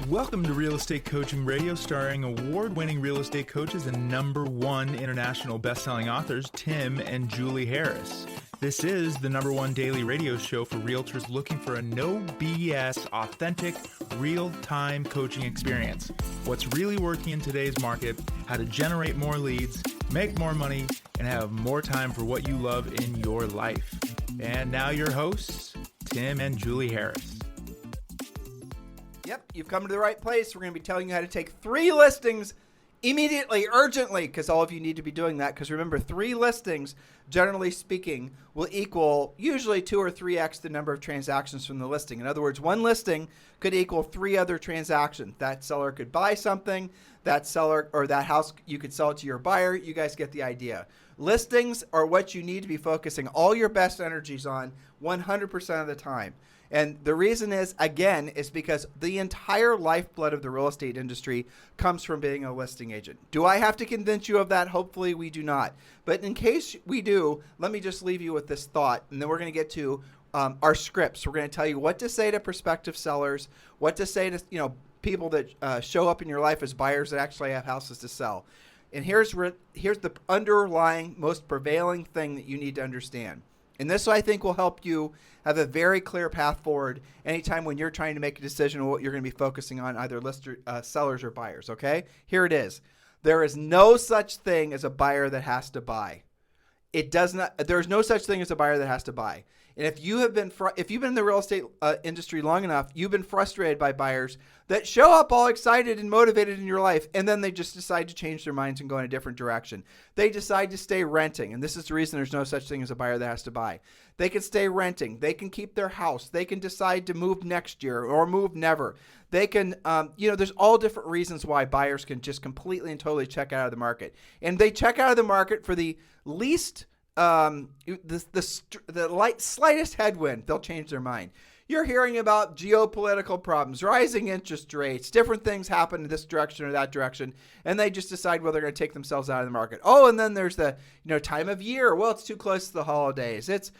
Welcome to Real Estate Coaching Radio, starring award-winning real estate coaches and #1 international best-selling authors, Tim and Julie Harris. This is the #1 daily radio show for realtors looking for a no BS, authentic, real-time coaching experience. What's really working in today's market, how to generate more leads, make more money, and have more time for what you love in your life. And now your hosts, Tim and Julie Harris. Yep, you've come to the right place. We're going to be telling you how to take 3 listings immediately, urgently, because all of you need to be doing that. Because remember, 3 listings, generally speaking, will equal usually 2 or 3x the number of transactions from the listing. In other words, 1 listing could equal 3 other transactions. That seller could buy something, that seller or that house, you could sell it to your buyer. You guys get the idea. Listings are what you need to be focusing all your best energies on 100% of the time. And the reason is, again, is because the entire lifeblood of the real estate industry comes from being a listing agent. Do I have to convince you of that? Hopefully we do not. But in case we do, let me just leave you with this thought, and then we're going to get to our scripts. We're going to tell you what to say to prospective sellers, what to say to people that show up in your life as buyers that actually have houses to sell. And here's the underlying, most prevailing thing that you need to understand. And this, I think, will help you have a very clear path forward anytime when you're trying to make a decision on what you're going to be focusing on, either sellers or buyers, okay? Here it is. There is no such thing as a buyer that has to buy. There's no such thing as a buyer that has to buy. And if you've been in the real estate industry long enough, you've been frustrated by buyers that show up all excited and motivated in your life, and then they just decide to change their minds and go in a different direction. They decide to stay renting, and this is the reason there's no such thing as a buyer that has to buy. They can stay renting. They can keep their house. They can decide to move next year or move never. They can, there's all different reasons why buyers can just completely and totally check out of the market. And they check out of the market for the least slightest headwind, they'll change their mind. You're hearing about geopolitical problems, rising interest rates, different things happen in this direction or that direction, and they just decide whether they're going to take themselves out of the market. Oh, and then there's the time of year. Well, it's too close to the holidays. It's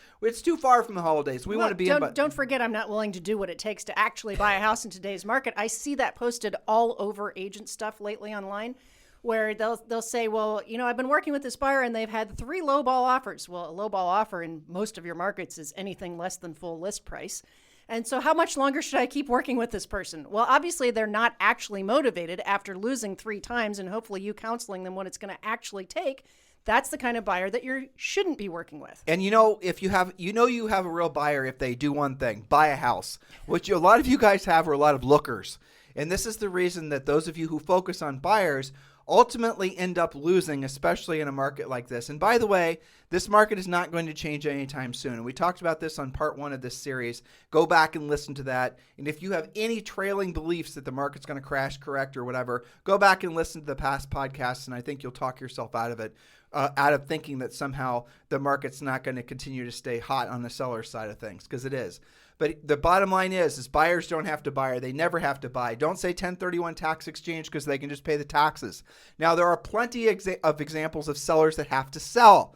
too far from the holidays. We want to be Don't forget, I'm not willing to do what it takes to actually buy a house in today's market. I see that posted all over agent stuff lately online, where they'll say, well, I've been working with this buyer and they've had 3 lowball offers. Well, a lowball offer in most of your markets is anything less than full list price. And so how much longer should I keep working with this person? Well, obviously they're not actually motivated after losing 3 times and hopefully you counseling them what it's going to actually take. That's the kind of buyer that you shouldn't be working with. And if you have a real buyer if they do one thing, buy a house, which a lot of you guys have are a lot of lookers. And this is the reason that those of you who focus on buyers ultimately end up losing, especially in a market like this. And by the way, this market is not going to change anytime soon. And we talked about this on part 1 of this series. Go back and listen to that. And if you have any trailing beliefs that the market's going to crash, correct, or whatever, go back and listen to the past podcasts, and I think you'll talk yourself out of it, out of thinking that somehow the market's not going to continue to stay hot on the seller side of things, because it is. But the bottom line is buyers don't have to buy, or they never have to buy. Don't say 1031 tax exchange because they can just pay the taxes. Now, there are plenty of examples of sellers that have to sell.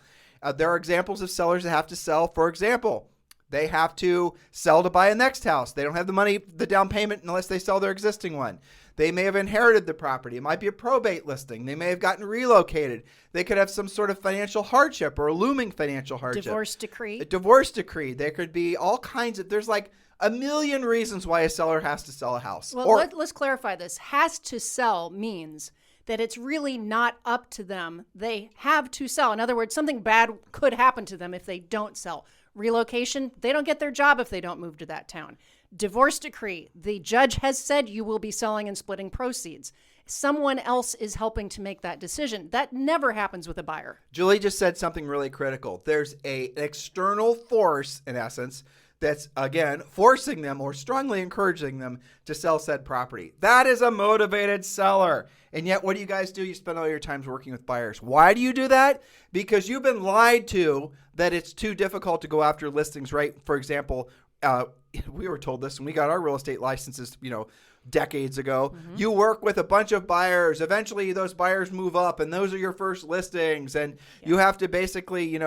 There are examples of sellers that have to sell. For example, they have to sell to buy a next house. They don't have the money, the down payment, unless they sell their existing one. They may have inherited the property. It might be a probate listing. They may have gotten relocated. They could have some sort of financial hardship or a looming financial hardship. Divorce decree. A divorce decree. There could be all kinds of, there's like a million reasons why a seller has to sell a house. Well, let's clarify this. Has to sell means that it's really not up to them. They have to sell. In other words, something bad could happen to them if they don't sell. Relocation, they don't get their job if they don't move to that town. Divorce decree, the judge has said you will be selling and splitting proceeds. Someone else is helping to make that decision. That never happens with a buyer. Julie just said something really critical. There's an external force, in essence, that's, again, forcing them or strongly encouraging them to sell said property. That is a motivated seller. And yet, what do you guys do? You spend all your time working with buyers. Why do you do that? Because you've been lied to that it's too difficult to go after listings, right? For example, we were told this when we got our real estate licenses, decades ago. Mm-hmm. You work with a bunch of buyers. Eventually, those buyers move up, and those are your first listings. And you have to basically,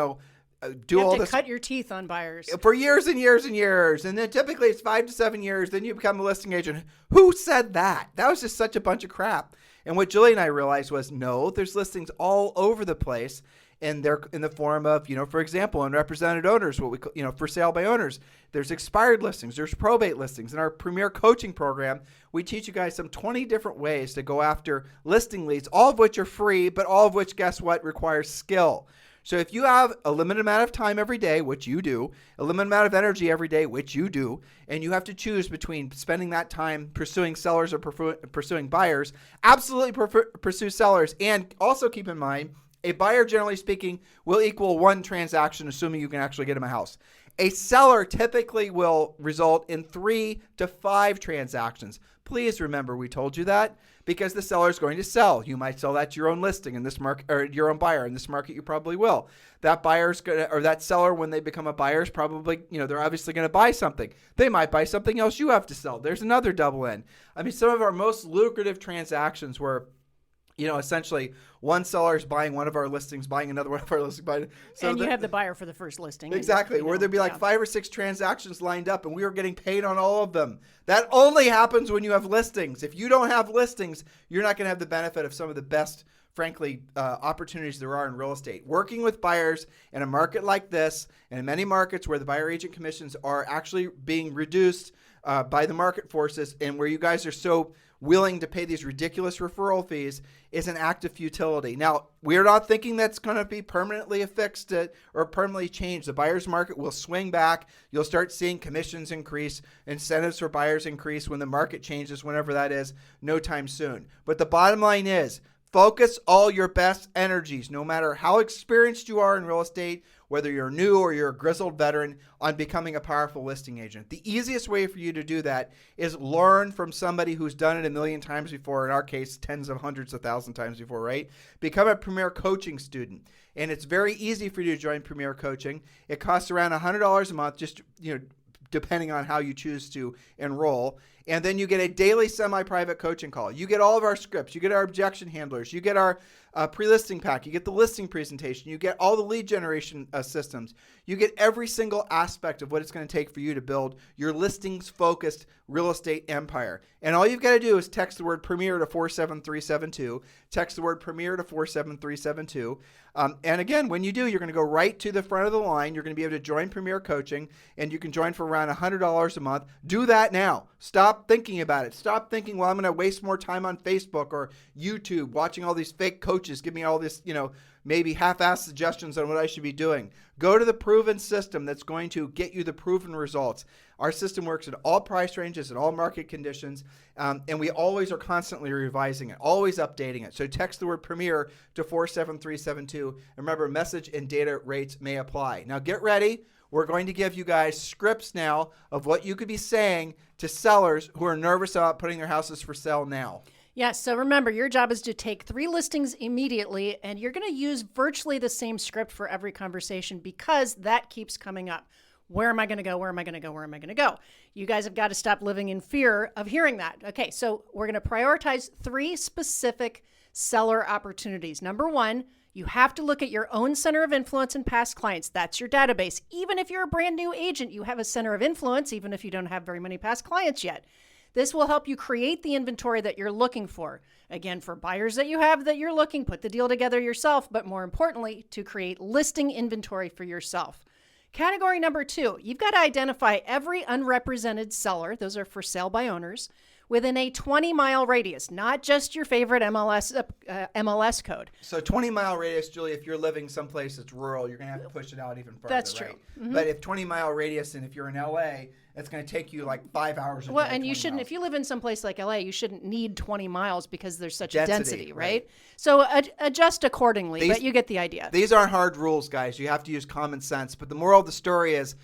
do You all have to this cut your teeth on buyers. for years and years and years. And then typically it's 5 to 7 years. Then you become a listing agent. Who said that? That was just such a bunch of crap. And what Julie and I realized was, no, there's listings all over the place. And they're in the form of, for example, unrepresented owners, what we call, for sale by owners. There's expired listings. There's probate listings. In our Premier Coaching Program, we teach you guys some 20 different ways to go after listing leads, all of which are free, but all of which, guess what, requires skill. So if you have a limited amount of time every day, which you do, a limited amount of energy every day, which you do, and you have to choose between spending that time pursuing sellers or pursuing buyers, absolutely pursue sellers. And also keep in mind, a buyer, generally speaking, will equal one transaction, assuming you can actually get them a house. A seller typically will result in 3 to 5 transactions. Please remember we told you that, because the seller is going to sell. You might sell that to your own listing in this market, or your own buyer in this market. You probably will. That buyer's gonna, or that seller, when they become a buyer, is probably, they're obviously going to buy something. They might buy something else you have to sell. There's another double in. I mean, some of our most lucrative transactions were, essentially one seller is buying one of our listings, buying another one of our listings. And you have the buyer for the first listing. Exactly. Where there'd be like 5 or 6 transactions lined up, and we were getting paid on all of them. That only happens when you have listings. If you don't have listings, you're not going to have the benefit of some of the best, frankly, opportunities there are in real estate. Working with buyers in a market like this, and in many markets where the buyer agent commissions are actually being reduced by the market forces, and where you guys are so willing to pay these ridiculous referral fees, is an act of futility. Now, we're not thinking that's going to be permanently affixed or permanently changed. The buyer's market will swing back. You'll start seeing commissions increase, incentives for buyers increase when the market changes, whenever that is, no time soon. But the bottom line is, focus all your best energies, no matter how experienced you are in real estate, whether you're new or you're a grizzled veteran, on becoming a powerful listing agent. The easiest way for you to do that is learn from somebody who's done it a million times before, in our case, tens of hundreds of thousands times before, right? Become a Premier Coaching student. And it's very easy for you to join Premier Coaching. It costs around $100 a month, just, depending on how you choose to enroll. And then you get a daily semi-private coaching call. You get all of our scripts. You get our objection handlers. You get our pre-listing pack. You get the listing presentation. You get all the lead generation systems. You get every single aspect of what it's going to take for you to build your listings-focused real estate empire. And all you've got to do is text the word Premier to 47372. Text the word Premier to 47372. And again, when you do, you're going to go right to the front of the line. You're going to be able to join Premier Coaching, and you can join for around $100 a month. Do that now. Stop thinking about it. Stop thinking, well, I'm going to waste more time on Facebook or YouTube watching all these fake coaches give me all this, maybe half-assed suggestions on what I should be doing. Go to the proven system that's going to get you the proven results. Our system works at all price ranges, at all market conditions, and we always are constantly revising it, always updating it. So text the word Premier to 47372. And remember, message and data rates may apply. Now get ready. We're going to give you guys scripts now of what you could be saying to sellers who are nervous about putting their houses for sale now. Yes, so remember, your job is to take 3 listings immediately, and you're going to use virtually the same script for every conversation, because that keeps coming up. Where am I going to go? Where am I going to go? Where am I going to go? You guys have got to stop living in fear of hearing that. Okay, so we're going to prioritize 3 specific seller opportunities. Number 1, you have to look at your own center of influence and past clients. That's your database. Even if you're a brand new agent, you have a center of influence, even if you don't have very many past clients yet. This will help you create the inventory that you're looking for. Again, for buyers that you have that you're looking, put the deal together yourself, but more importantly, to create listing inventory for yourself. Category number 2, you've got to identify every unrepresented seller, those are for sale by owners, within a 20-mile radius, not just your favorite MLS code. So 20-mile radius, Julie, if you're living someplace that's rural, you're going to have to push it out even further. That's true. Right? Mm-hmm. But if 20-mile radius, and if you're in LA, it's going to take you like 5 hours. Well, and you shouldn't, if you live in some place like LA, you shouldn't need 20 miles because there's such a density, right? So adjust accordingly, but you get the idea. These aren't hard rules, guys. You have to use common sense. But the moral of the story is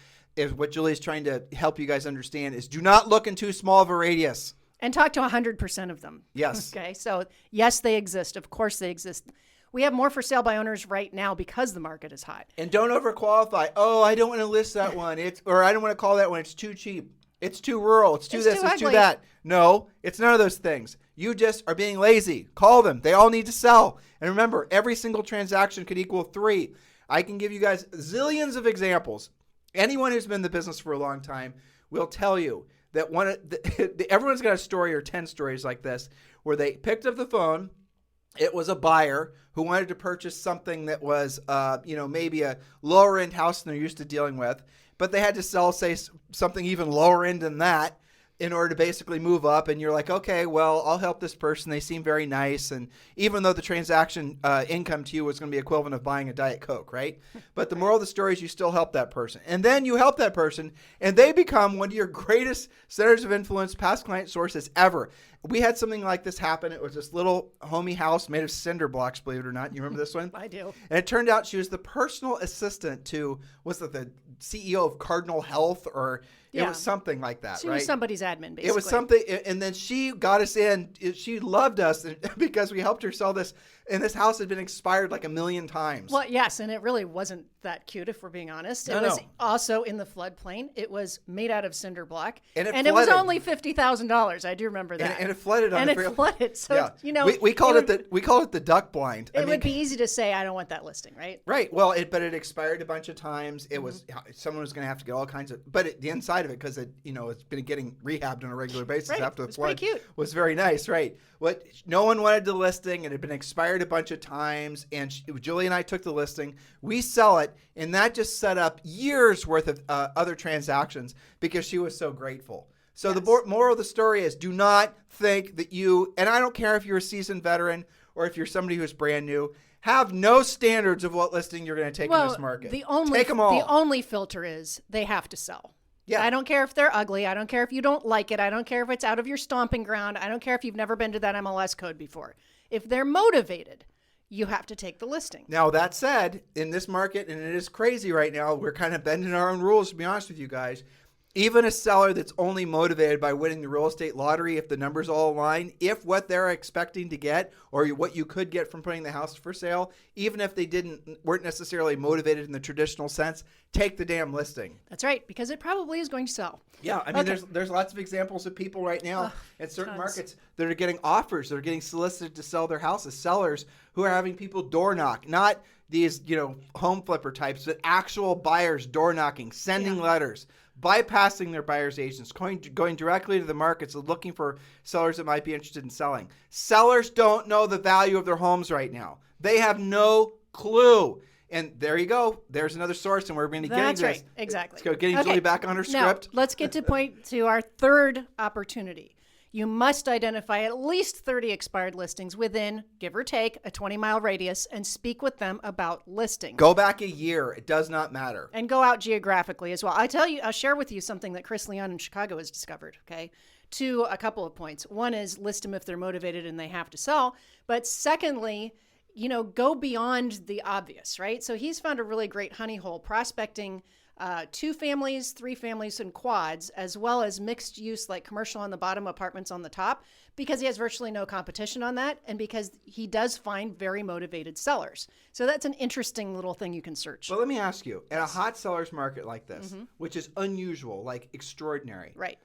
what Julie's trying to help you guys understand is, do not look in too small of a radius. And talk to 100% of them. Yes. Okay, so yes, they exist. Of course they exist. We have more for sale by owners right now because the market is hot. And don't overqualify. Oh, I don't want to list that one. Or I don't want to call that one. It's too cheap. It's too rural. It's too this. It's too that. No, it's none of those things. You just are being lazy. Call them. They all need to sell. And remember, every single transaction could equal 3. I can give you guys zillions of examples. Anyone who's been in the business for a long time will tell you that everyone's got a story or 10 stories like this where they picked up the phone. It was a buyer who wanted to purchase something that was, maybe a lower end house than they're used to dealing with, but they had to sell, say, something even lower end than that in order to basically move up. And you're like, okay, well, I'll help this person. They seem very nice. And even though the transaction income to you was going to be equivalent of buying a Diet Coke, right? But the moral of the story is you still help that person. And then you help that person and they become one of your greatest centers of influence, past client sources ever. We had something like this happen. It was this little homey house made of cinder blocks, believe it or not. You remember this one? I do. And it turned out she was the personal assistant to, was it the CEO of Cardinal Health, or it was something like that, She right? was somebody's admin, basically. It was something, and then she got us in. She loved us because we helped her sell this, and this house had been expired like 1 million times. Well, yes, and it really wasn't that cute, if we're being honest. It was also in the floodplain. It was made out of cinder block, and it was only $50,000. I do remember that. And it flooded. Flooded. So we called it the duck blind. It would be easy to say, I don't want that listing, right? Right. Well, but it expired a bunch of times. It was someone was going to have to get all kinds of, but the inside of it, because it's been getting rehabbed on a regular basis after the flood, was very nice. Right. No one wanted the listing. It had been expired a bunch of times, and Julie and I took the listing. We sell it, and that just set up years worth of other transactions because she was so grateful. So the moral of the story is, do not think that and I don't care if you're a seasoned veteran or if you're somebody who's brand new, have no standards of what listing you're going to take in this market. Take them all. The only filter is they have to sell. Yeah. I don't care if they're ugly. I don't care if you don't like it. I don't care if it's out of your stomping ground. I don't care if you've never been to that MLS code before. If they're motivated, you have to take the listing. Now, that said, in this market, and it is crazy right now, we're kind of bending our own rules, to be honest with you guys. Even a seller that's only motivated by winning the real estate lottery, if the numbers all align, if what they're expecting to get or what you could get from putting the house for sale, even if they weren't necessarily motivated in the traditional sense, take the damn listing. That's right, because it probably is going to sell. Yeah, I mean, there's lots of examples of people right now at certain markets that are getting offers, that are getting solicited to sell their houses, sellers who are having people door knock, not these, home flipper types, but actual buyers door knocking, sending letters, bypassing their buyer's agents, going directly to the markets and looking for sellers that might be interested in selling. Sellers don't know the value of their homes right now. They have no clue. And there you go. There's another source, and we're going to get into this. That's right. Exactly. Let's go getting Julie back on her script. Now, let's get to our third opportunity. You must identify at least 30 expired listings within, give or take, a 20-mile radius and speak with them about listing. Go back a year. It does not matter. And go out geographically as well. I'll share with you something that Chris Leon in Chicago has discovered, okay? A couple of points. One is list them if they're motivated and they have to sell. But secondly, go beyond the obvious, right? So he's found a really great honey hole prospecting 2 families, 3 families, and quads, as well as mixed use like commercial on the bottom, apartments on the top, because he has virtually no competition on that, and because he does find very motivated sellers. So that's an interesting little thing you can search. Well, let me ask you, in a hot seller's market like this, which is unusual, like extraordinary, right?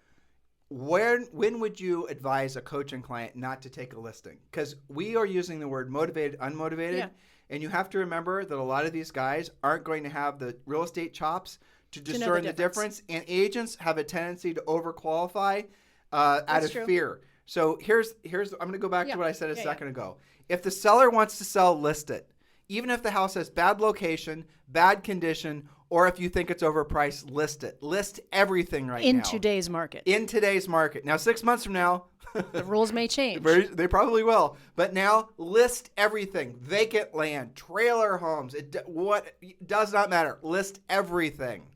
When would you advise a coach and client not to take a listing? Because we are using the word motivated, unmotivated. And you have to remember that a lot of these guys aren't going to have the real estate chops to discern the difference. And agents have a tendency to overqualify out of fear. So here's I'm going to go back to what I said a second ago. If the seller wants to sell, list it. Even if the house has bad location, bad condition, or if you think it's overpriced, list it. List everything now. In today's market. In today's market. Now, 6 months from now, the rules may change. They probably will. But now, list everything. Vacant land, trailer homes. It does not matter. List everything.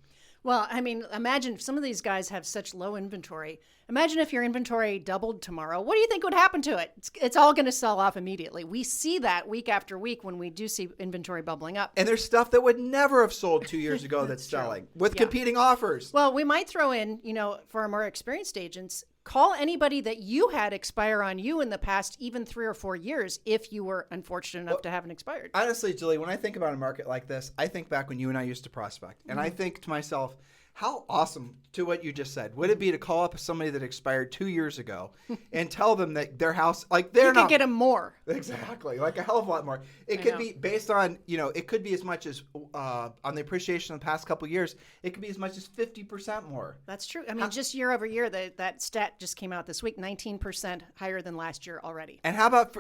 Well, I mean, imagine if some of these guys have such low inventory. Imagine if your inventory doubled tomorrow. What do you think would happen to it? It's all going to sell off immediately. We see that week after week when we do see inventory bubbling up. And there's stuff that would never have sold 2 years ago that's selling with competing offers. Well, we might throw in, for our more experienced agents, call anybody that you had expire on you in the past, even 3 or 4 years, if you were unfortunate enough to have an expired. Honestly, Julie, when I think about a market like this, I think back when you and I used to prospect. And I think to myself, How awesome, to what you just said, would it be to call up somebody that expired 2 years ago and tell them that their house, like they're You not could get them more. exactly, like a hell of a lot more. It could be based on, it could be as much as on the appreciation of the past couple of years. It could be as much as 50% more. That's true. I mean, just year over year, that stat just came out this week, 19% higher than last year already. And how about,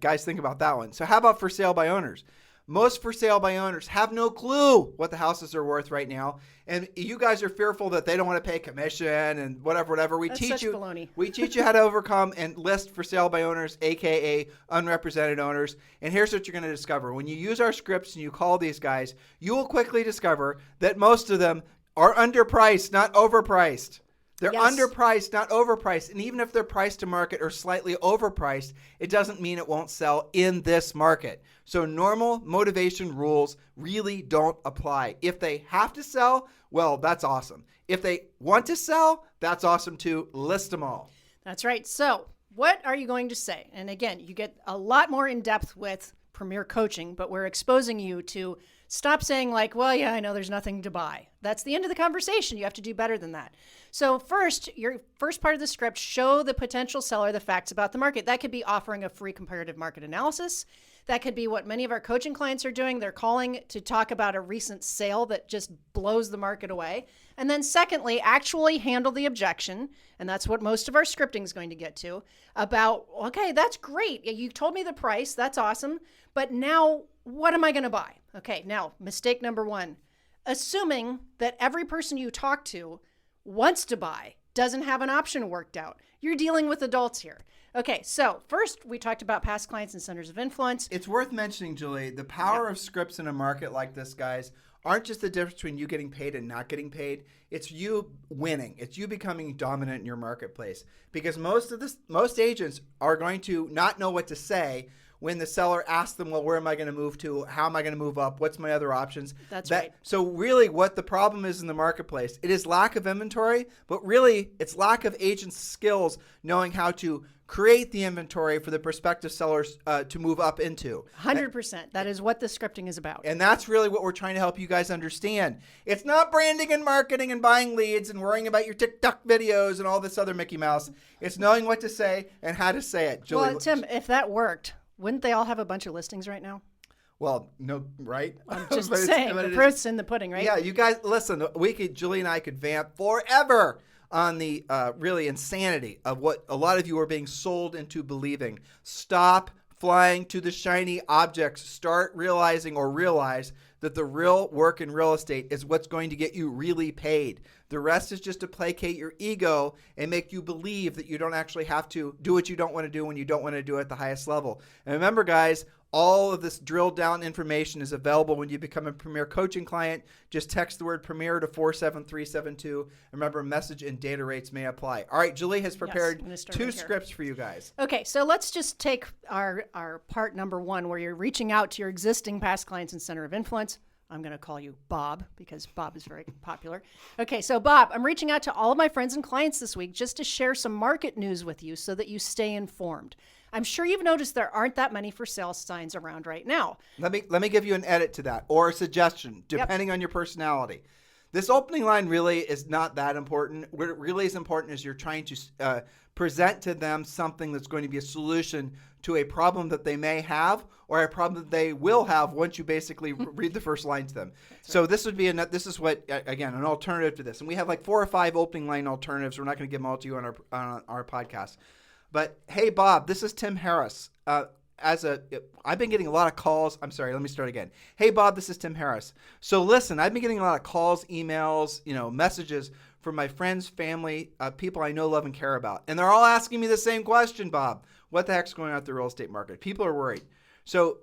guys, think about that one. So how about for sale by owners? Most for sale by owners have no clue what the houses are worth right now. And you guys are fearful that they don't want to pay commission and whatever. That's such baloney. We teach you how to overcome and list for sale by owners, AKA unrepresented owners. And here's what you're going to discover. When you use our scripts and you call these guys, you will quickly discover that most of them are underpriced, not overpriced. They're underpriced, not overpriced. And even if they're priced to market or slightly overpriced, it doesn't mean it won't sell in this market. So normal motivation rules really don't apply. If they have to sell, well, that's awesome. If they want to sell, that's awesome too. List them all. That's right. So what are you going to say? And again, you get a lot more in depth with Premier Coaching, but we're exposing you to stop saying like, well, yeah, I know there's nothing to buy. That's the end of the conversation. You have to do better than that. So first, your first part of the script, show the potential seller the facts about the market. That could be offering a free comparative market analysis. That could be what many of our coaching clients are doing. They're calling to talk about a recent sale that just blows the market away. And then secondly, actually handle the objection. And that's what most of our scripting is going to get to about, okay, that's great. You told me the price. That's awesome. But now what am I going to buy? Okay, now mistake number one, assuming that every person you talk to wants to buy, doesn't have an option worked out. You're dealing with adults here. Okay, so first we talked about past clients and centers of influence. It's worth mentioning, Julie, the power of scripts in a market like this, guys, aren't just the difference between you getting paid and not getting paid. It's you winning. It's you becoming dominant in your marketplace. Because most agents are going to not know what to say when the seller asks them, well, where am I going to move to? How am I going to move up? What's my other options? That's right. So really what the problem is in the marketplace, it is lack of inventory, but really it's lack of agents' skills knowing how to create the inventory for the prospective sellers to move up into. 100%. That is what the scripting is about. And that's really what we're trying to help you guys understand. It's not branding and marketing and buying leads and worrying about your TikTok videos and all this other Mickey Mouse. It's knowing what to say and how to say it. Julie, well, Tim, if that worked, wouldn't they all have a bunch of listings right now? Well, no, right? I'm just saying, the proof's in the pudding, right? Yeah, you guys, listen, Julie and I could vamp forever on the really insanity of what a lot of you are being sold into believing. Stop flying to the shiny objects. Start realize that the real work in real estate is what's going to get you really paid. The rest is just to placate your ego and make you believe that you don't actually have to do what you don't want to do when you don't want to do it at the highest level. And remember, guys, all of this drilled down information is available when you become a Premier Coaching client. Just text the word Premier to 47372. Remember, message and data rates may apply. All right, Julie has prepared two scripts for you guys. Okay, so let's just take our part number one where you're reaching out to your existing past clients and center of influence. I'm going to call you Bob because Bob is very popular. Okay, so Bob, I'm reaching out to all of my friends and clients this week just to share some market news with you so that you stay informed. I'm sure you've noticed there aren't that many for sale signs around right now. Let me give you an edit to that or a suggestion, depending on your personality. This opening line really is not that important. What really is important is you're trying to present to them something that's going to be a solution to a problem that they may have or a problem that they will have once you basically read the first line to them. That's so right. This is what, again, an alternative to this. And we have like 4 or 5 opening line alternatives. We're not going to give them all to you on our podcast. But hey, Bob, this is Tim Harris. I've been getting a lot of calls. I'm sorry, let me start again. Hey, Bob, this is Tim Harris. So listen, I've been getting a lot of calls, emails, messages from my friends, family, people I know, love, and care about. And they're all asking me the same question, Bob. What the heck's going on at the real estate market? People are worried. So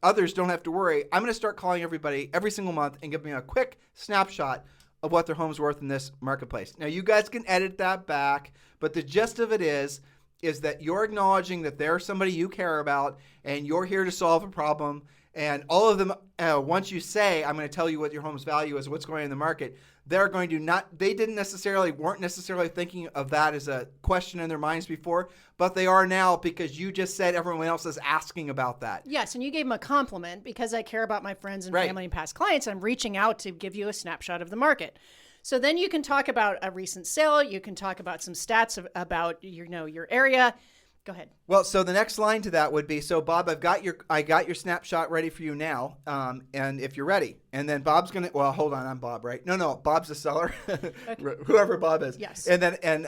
others don't have to worry, I'm going to start calling everybody every single month and giving a quick snapshot of what their home's worth in this marketplace. Now, you guys can edit that back, but the gist of it is that you're acknowledging that they're somebody you care about and you're here to solve a problem. And all of them, once you say, I'm going to tell you what your home's value is, what's going on in the market, they're going to they weren't necessarily thinking of that as a question in their minds before, but they are now because you just said everyone else is asking about that. Yes, and you gave them a compliment because I care about my friends and Right. family and past clients. I'm reaching out to give you a snapshot of the market. So then you can talk about a recent sale. You can talk about some stats about your area. Go ahead. Well, so the next line to that would be, so Bob, I got your snapshot ready for you now, and if you're ready. And then Bob's going to, well, hold on, I'm Bob, right? No, Bob's the seller, whoever Bob is. Yes. And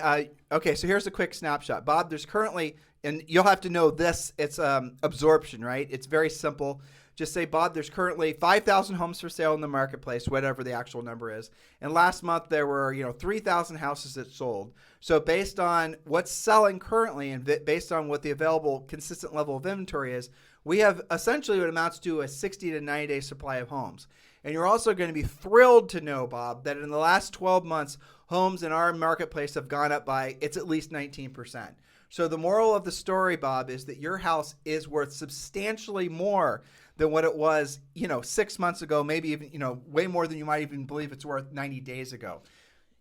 okay, so here's a quick snapshot. Bob, there's currently, and you'll have to know this, it's absorption, right? It's very simple. Just say, Bob, there's currently 5,000 homes for sale in the marketplace, whatever the actual number is. And last month there were, 3,000 houses that sold. So based on what's selling currently and based on what the available consistent level of inventory is, we have essentially what amounts to a 60 to 90 day supply of homes. And you're also going to be thrilled to know, Bob, that in the last 12 months, homes in our marketplace have gone up by, it's at least 19%. So the moral of the story, Bob, is that your house is worth substantially more than what it was, 6 months ago, maybe even, way more than you might even believe it's worth 90 days ago.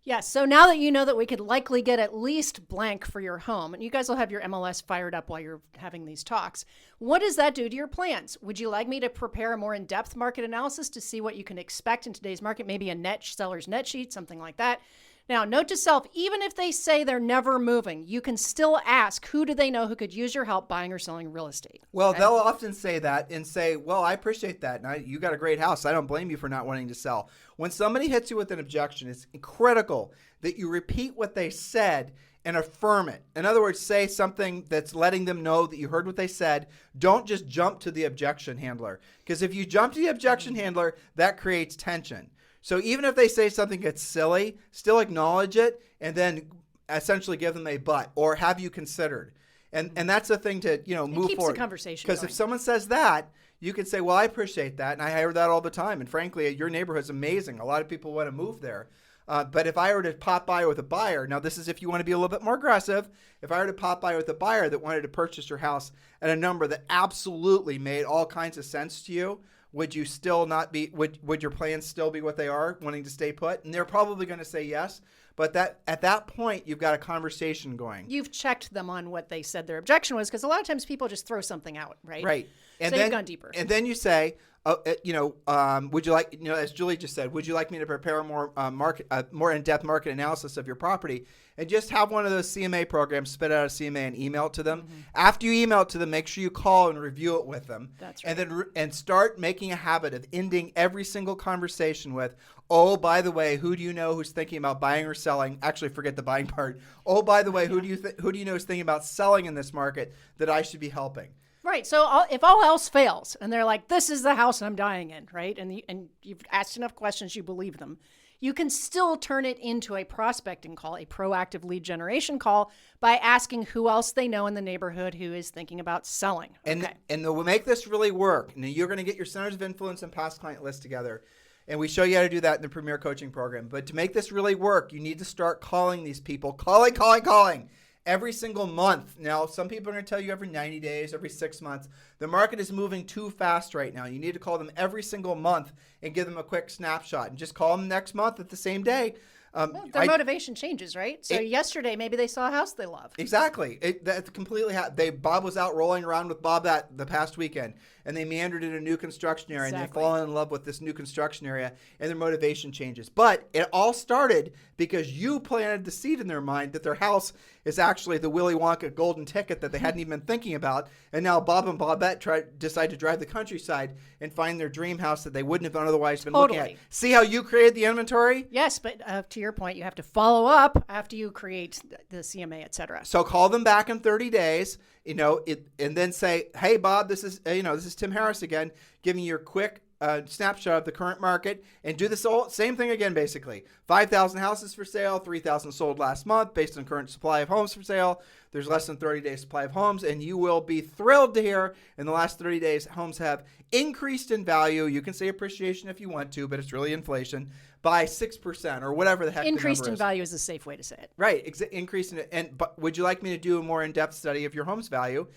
Yes. So now that you know that we could likely get at least blank for your home, and you guys will have your MLS fired up while you're having these talks, what does that do to your plans? Would you like me to prepare a more in-depth market analysis to see what you can expect in today's market? Maybe a seller's net sheet, something like that. Now, note to self, even if they say they're never moving, you can still ask, who do they know who could use your help buying or selling real estate? Well, Okay? they'll often say that and say, well, I appreciate that. And you got a great house. I don't blame you for not wanting to sell. When somebody hits you with an objection, it's critical that you repeat what they said and affirm it. In other words, say something that's letting them know that you heard what they said. Don't just jump to the objection handler. Because if you jump to the objection handler, that creates tension. So even if they say something that's silly, still acknowledge it and then essentially give them a but or have you considered. And that's the thing to, move forward. It keeps the conversation Because going. if someone says that, you can say, well, I appreciate that. And I hear that all the time. And frankly, your neighborhood's amazing. A lot of people want to move there. But if I were to pop by with a buyer, now this is if you want to be a little bit more aggressive, if I were to pop by with a buyer that wanted to purchase your house at a number that absolutely made all kinds of sense to you, would you still not be, would your plans still be what they are, wanting to stay put? And they're probably going to say yes. But at that point, you've got a conversation going. You've checked them on what they said their objection was, because a lot of times people just throw something out, right? Right. And so then, you've gone deeper. And then you say, would you like, as Julie just said, would you like me to prepare a more in-depth market analysis of your property, and just have one of those CMA programs spit out a CMA and email it to them. Mm-hmm. After you email it to them, make sure you call and review it with them. That's right. And start making a habit of ending every single conversation with, oh, by the way, who do you know who's thinking about buying or selling? Actually, forget the buying part. Oh, by the way, who do you know is thinking about selling in this market that I should be helping? Right. So if all else fails and they're like, this is the house I'm dying in, right? And you've asked enough questions, you believe them. You can still turn it into a prospecting call, a proactive lead generation call, by asking who else they know in the neighborhood who is thinking about selling. And we'll make this really work. And you're going to get your centers of influence and past client list together. And we show you how to do that in the Premier Coaching Program. But to make this really work, you need to start calling these people. Calling. Every single month. Now, some people are going to tell you every 90 days, every 6 months. The market is moving too fast right now. You need to call them every single month and give them a quick snapshot. And just call them next month at the same day. Their motivation changes, right? So yesterday, maybe they saw a house they love. Exactly. That's completely. Bob was out rolling around with Bob the past weekend, and they meandered in a new construction area, and they fall in love with this new construction area, and their motivation changes. But it all started because you planted the seed in their mind that their house is actually the Willy Wonka golden ticket that they hadn't even been thinking about, and now Bob and Bobette decide to drive the countryside and find their dream house that they wouldn't have otherwise been looking at. See how you created the inventory? Yes, but to your point, you have to follow up after you create the CMA, et cetera. So call them back in 30 days, and then say, hey, Bob, this is Tim Harris again, giving you a quick snapshot of the current market, and do this same thing again, basically. 5,000 houses for sale, 3,000 sold last month based on current supply of homes for sale. There's less than 30 days supply of homes, and you will be thrilled to hear in the last 30 days homes have increased in value. You can say appreciation if you want to, but it's really inflation, by 6% or whatever the heck the number is. Increased in value is a safe way to say it. Right, increase in it. But would you like me to do a more in-depth study of your home's value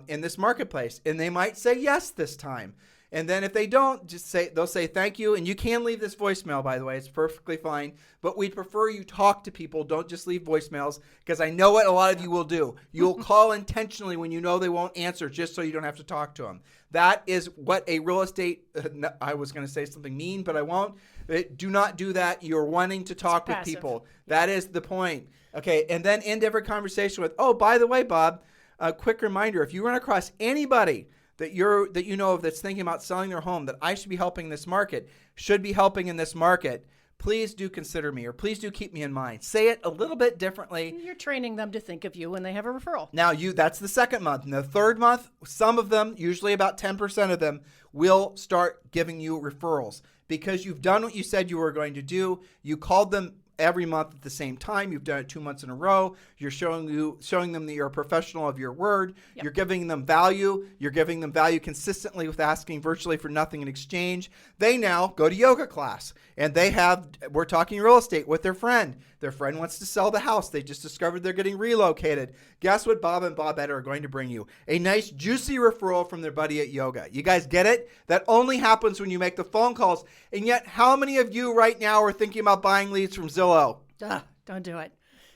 in this marketplace? And they might say yes this time. And then if they don't, they'll say thank you. And you can leave this voicemail, by the way. It's perfectly fine. But we'd prefer you talk to people. Don't just leave voicemails, because I know what a lot of you will do. You'll call intentionally when you know they won't answer, just so you don't have to talk to them. That is what a real estate, I was going to say something mean, but I won't. Do not do that. You're wanting to talk with people. That is the point. Okay, and then end every conversation with, oh, by the way, Bob, a quick reminder, if you run across anybody that you know of that's thinking about selling their home that I should be helping in this market, should be helping in this market, please do consider me, or please do keep me in mind. Say it a little bit differently. You're training them to think of you when they have a referral. Now, that's the second month. In the third month, some of them, usually about 10% of them, will start giving you referrals because you've done what you said you were going to do. You called them every month at the same time. You've done it 2 months in a row. You're showing them that you're a professional of your word. Yep. You're giving them value. You're giving them value consistently with asking virtually for nothing in exchange. They now go to yoga class, and we're talking real estate with their friend. Their friend wants to sell the house. They just discovered they're getting relocated. Guess what Bob and Bobette are going to bring you? A nice juicy referral from their buddy at yoga. You guys get it? That only happens when you make the phone calls. And yet, how many of you right now are thinking about buying leads from Zillow? Don't do it.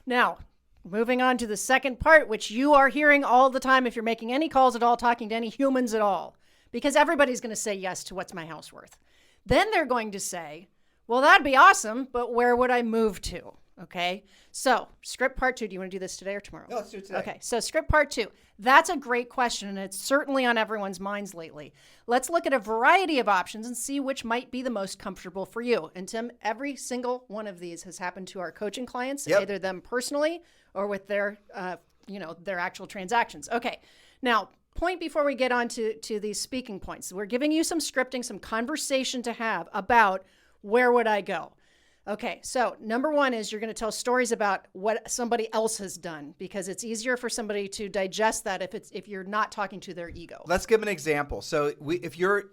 Now, moving on to the second part, which you are hearing all the time if you're making any calls at all, talking to any humans at all, because everybody's going to say yes to what's my house worth. Then they're going to say, well, that'd be awesome, but where would I move to? Okay, so script part 2. Do you want to do this today or tomorrow? No, let's do it today. Okay, so script part 2. That's a great question, and it's certainly on everyone's minds lately. Let's look at a variety of options and see which might be the most comfortable for you. And Tim, every single one of these has happened to our coaching clients, either them personally or with their actual transactions. Okay, now, point before we get on to these speaking points. We're giving you some scripting, some conversation to have about where would I go? Okay, so number 1 is you're going to tell stories about what somebody else has done, because it's easier for somebody to digest that if you're not talking to their ego. Let's give an example. So if you're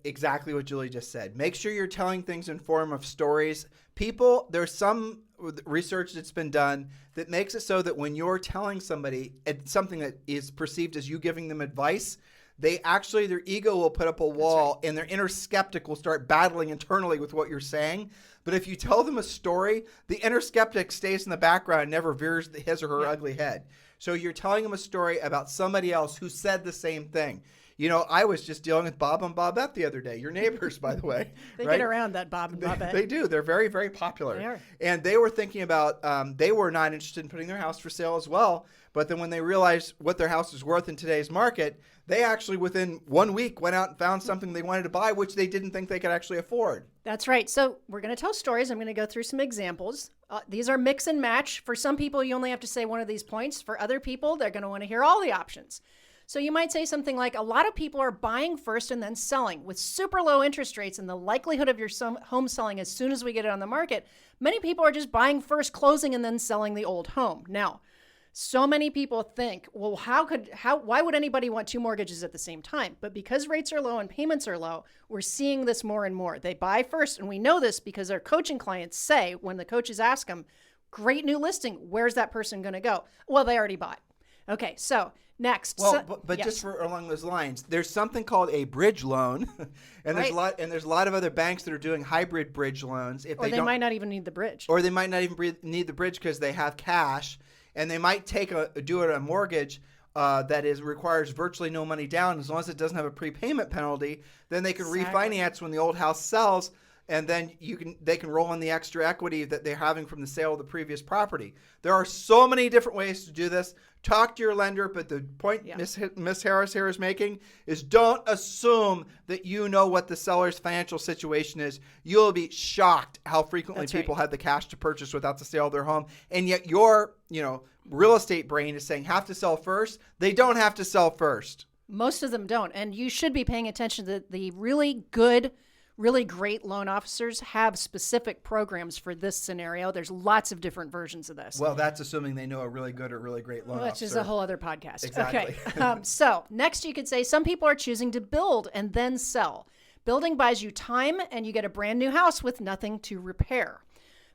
exactly what Julie just said, make sure you're telling things in form of stories. There's some research that's been done that makes it so that when you're telling somebody something that is perceived as you giving them advice, their ego will put up a wall, and their inner skeptic will start battling internally with what you're saying. But if you tell them a story, the inner skeptic stays in the background and never veers his or her ugly head. So you're telling them a story about somebody else who said the same thing. You know, I was just dealing with Bob and Bobette the other day. Your neighbors, by the way. They get around that Bob and Bobette. They do. They're very, very popular. They are. And they were thinking about, they were not interested in putting their house for sale as well. But then when they realized what their house is worth in today's market, they actually within 1 week went out and found something they wanted to buy, which they didn't think they could actually afford. That's right. So we're going to tell stories. I'm going to go through some examples. These are mix and match. For some people, you only have to say one of these points. For other people, they're going to want to hear all the options. So you might say something like, a lot of people are buying first and then selling. With super low interest rates and the likelihood of your home selling as soon as we get it on the market, many people are just buying first, closing, and then selling the old home. Now, so many people think, well, why would anybody want 2 mortgages at the same time? But because rates are low and payments are low, we're seeing this more and more. They buy first, and we know this because our coaching clients say, when the coaches ask them, great new listing, where's that person going to go? Well, they already bought. Okay, so next. Well, but yes. Just along those lines, there's something called a bridge loan, and there's a lot of other banks that are doing hybrid bridge loans. Or they might not even need the bridge. Or they might not even need the bridge because they have cash. And they might do it a mortgage that requires virtually no money down. As long as it doesn't have a prepayment penalty, then they can refinance when the old house sells, and then they can roll in the extra equity that they're having from the sale of the previous property. There are so many different ways to do this. Talk to your lender, but the point Miss Harris here is making is don't assume that you know what the seller's financial situation is. You'll be shocked how frequently people have the cash to purchase without the sale of their home, and yet your real estate brain is saying have to sell first. They don't have to sell first. Most of them don't, and you should be paying attention to the really good, really great loan officers have specific programs for this scenario. There's lots of different versions of this. Well, that's assuming they know a really good or really great loan officer. Which is a whole other podcast. Exactly. Okay. So next you could say some people are choosing to build and then sell. Building buys you time and you get a brand new house with nothing to repair.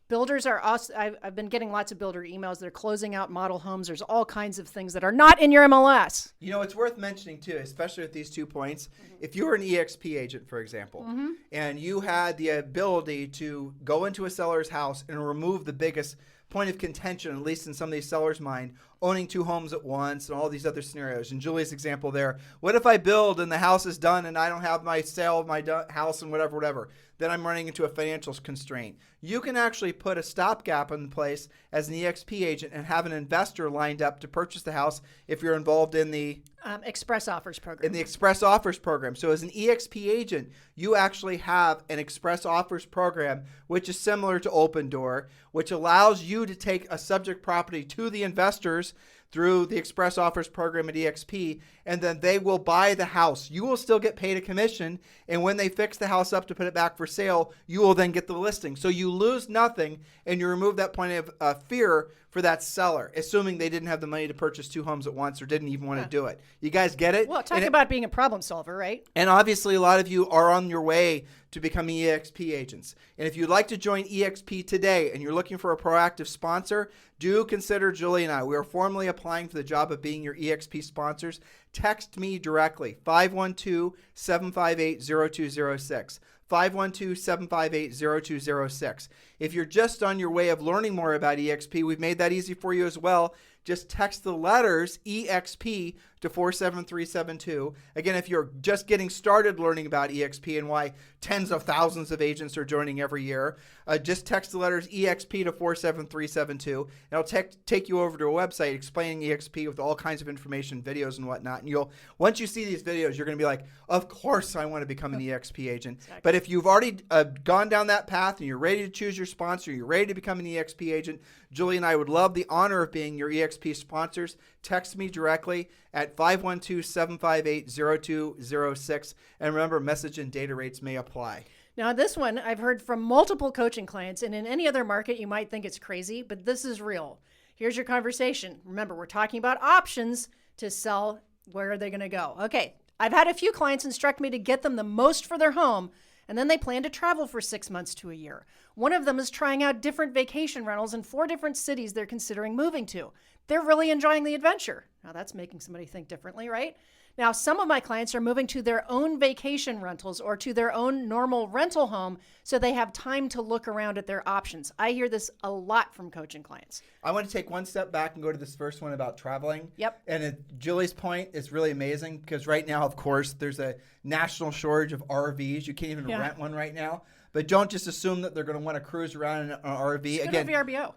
Builders are also, I've been getting lots of builder emails. They're closing out model homes. There's all kinds of things that are not in your MLS. You know, it's worth mentioning too, especially with these 2 points. If you were an EXP agent, for example, and you had the ability to go into a seller's house and remove the biggest point of contention, at least in some of these sellers' mind, owning 2 homes at once and all these other scenarios. In Julie's example there, what if I build and the house is done and I don't have my sale of my house and whatever, then I'm running into a financial constraint. You can actually put a stopgap in place as an EXP agent and have an investor lined up to purchase the house if you're involved in the Express Offers program. in the Express Offers program. So as an EXP agent, you actually have an Express Offers program, which is similar to Open Door, which allows you to take a subject property to the investors through the Express Offers program at EXP, and then they will buy the house. You will still get paid a commission, and when they fix the house up to put it back for sale, you will then get the listing. So you lose nothing, and you remove that point of fear for that seller, assuming they didn't have the money to purchase 2 homes at once or didn't even want to do it. You guys get it? Well, talk about being a problem solver, right? And obviously, a lot of you are on your way to becoming EXP agents. And if you'd like to join EXP today and you're looking for a proactive sponsor, do consider Julie and I. We are formally applying for the job of being your EXP sponsors. Text me directly, 512-758-0206. 512-758-0206. If you're just on your way of learning more about EXP, we've made that easy for you as well. Just text the letters EXP to 47372. Again, if you're just getting started learning about EXP and why tens of thousands of agents are joining every year, just text the letters EXP to 47372. And it'll take you over to a website explaining EXP with all kinds of information, videos and whatnot. And once you see these videos, you're going to be like, of course I want to become an EXP agent. Exactly. But if you've already gone down that path and you're ready to choose your sponsor, you're ready to become an EXP agent, Julie and I would love the honor of being your EXP sponsors. Text me directly at 512-758-0206. And remember, message and data rates may apply. Now, this one I've heard from multiple coaching clients, and in any other market, you might think it's crazy, but this is real. Here's your conversation. Remember, we're talking about options to sell. Where are they going to go? Okay, I've had a few clients instruct me to get them the most for their home, and then they plan to travel for 6 months to a year. One of them is trying out different vacation rentals in 4 different cities they're considering moving to. They're really enjoying the adventure. Now, that's making somebody think differently, right? Now, some of my clients are moving to their own vacation rentals or to their own normal rental home so they have time to look around at their options. I hear this a lot from coaching clients. I want to take one step back and go to this first one about traveling. Yep. And Julie's point is really amazing because right now, of course, there's a national shortage of RVs. You can't even rent one right now. But don't just assume that they're going to want to cruise around in an RV. Just again, VRBO.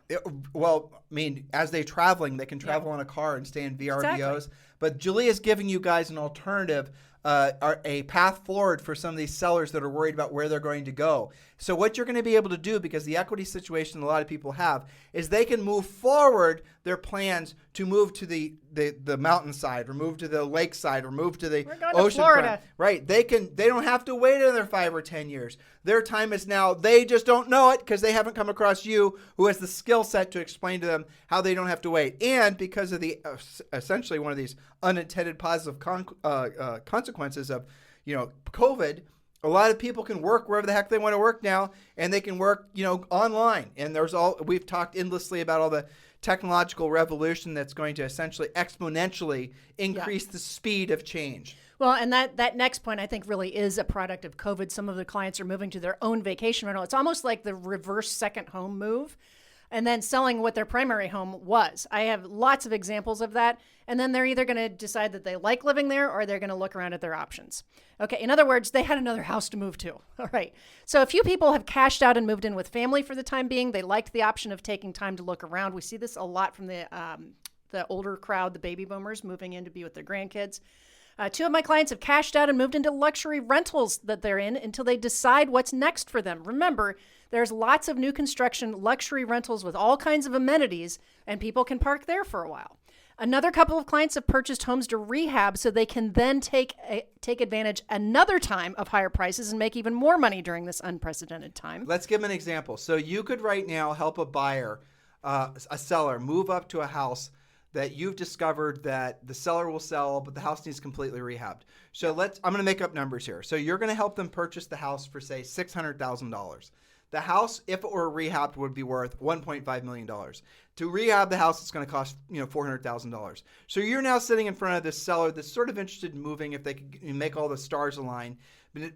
Well, I mean, as they're traveling, they can travel in a car and stay in VRBOs. Exactly. But Julie is giving you guys an alternative, a path forward for some of these sellers that are worried about where they're going to go. So what you're going to be able to do, because the equity situation a lot of people have, is they can move forward their plans to move to the mountainside, or move to the lakeside, or move to the ocean front. Right. They don't have to wait another 5 or 10 years. Their time is now. They just don't know it because they haven't come across you who has the skill set to explain to them how they don't have to wait. And because of the essentially one of these unintended positive consequences of COVID, a lot of people can work wherever the heck they want to work now, and they can work online. And we've talked endlessly about all the technological revolution that's going to essentially exponentially increase the speed of change. Well, and that next point, I think, really is a product of COVID. Some of the clients are moving to their own vacation rental. It's almost like the reverse second home move, and then selling what their primary home was. I have lots of examples of that. And then they're either going to decide that they like living there, or they're going to look around at their options. Okay, in other words, they had another house to move to. All right. So a few people have cashed out and moved in with family for the time being. They liked the option of taking time to look around. We see this a lot from the older crowd, the baby boomers, moving in to be with their grandkids. 2 of my clients have cashed out and moved into luxury rentals that they're in until they decide what's next for them. Remember, there's lots of new construction luxury rentals with all kinds of amenities, and people can park there for a while. Another couple of clients have purchased homes to rehab so they can then take advantage another time of higher prices and make even more money during this unprecedented time. Let's give them an example. So you could right now help a buyer, a seller, move up to a house that you've discovered that the seller will sell, but the house needs completely rehabbed. So I'm going to make up numbers here. So you're going to help them purchase the house for, say, $600,000. The house, if it were rehabbed, would be worth $1.5 million. To rehab the house, it's going to cost $400,000. So you're now sitting in front of this seller that's sort of interested in moving if they could make all the stars align.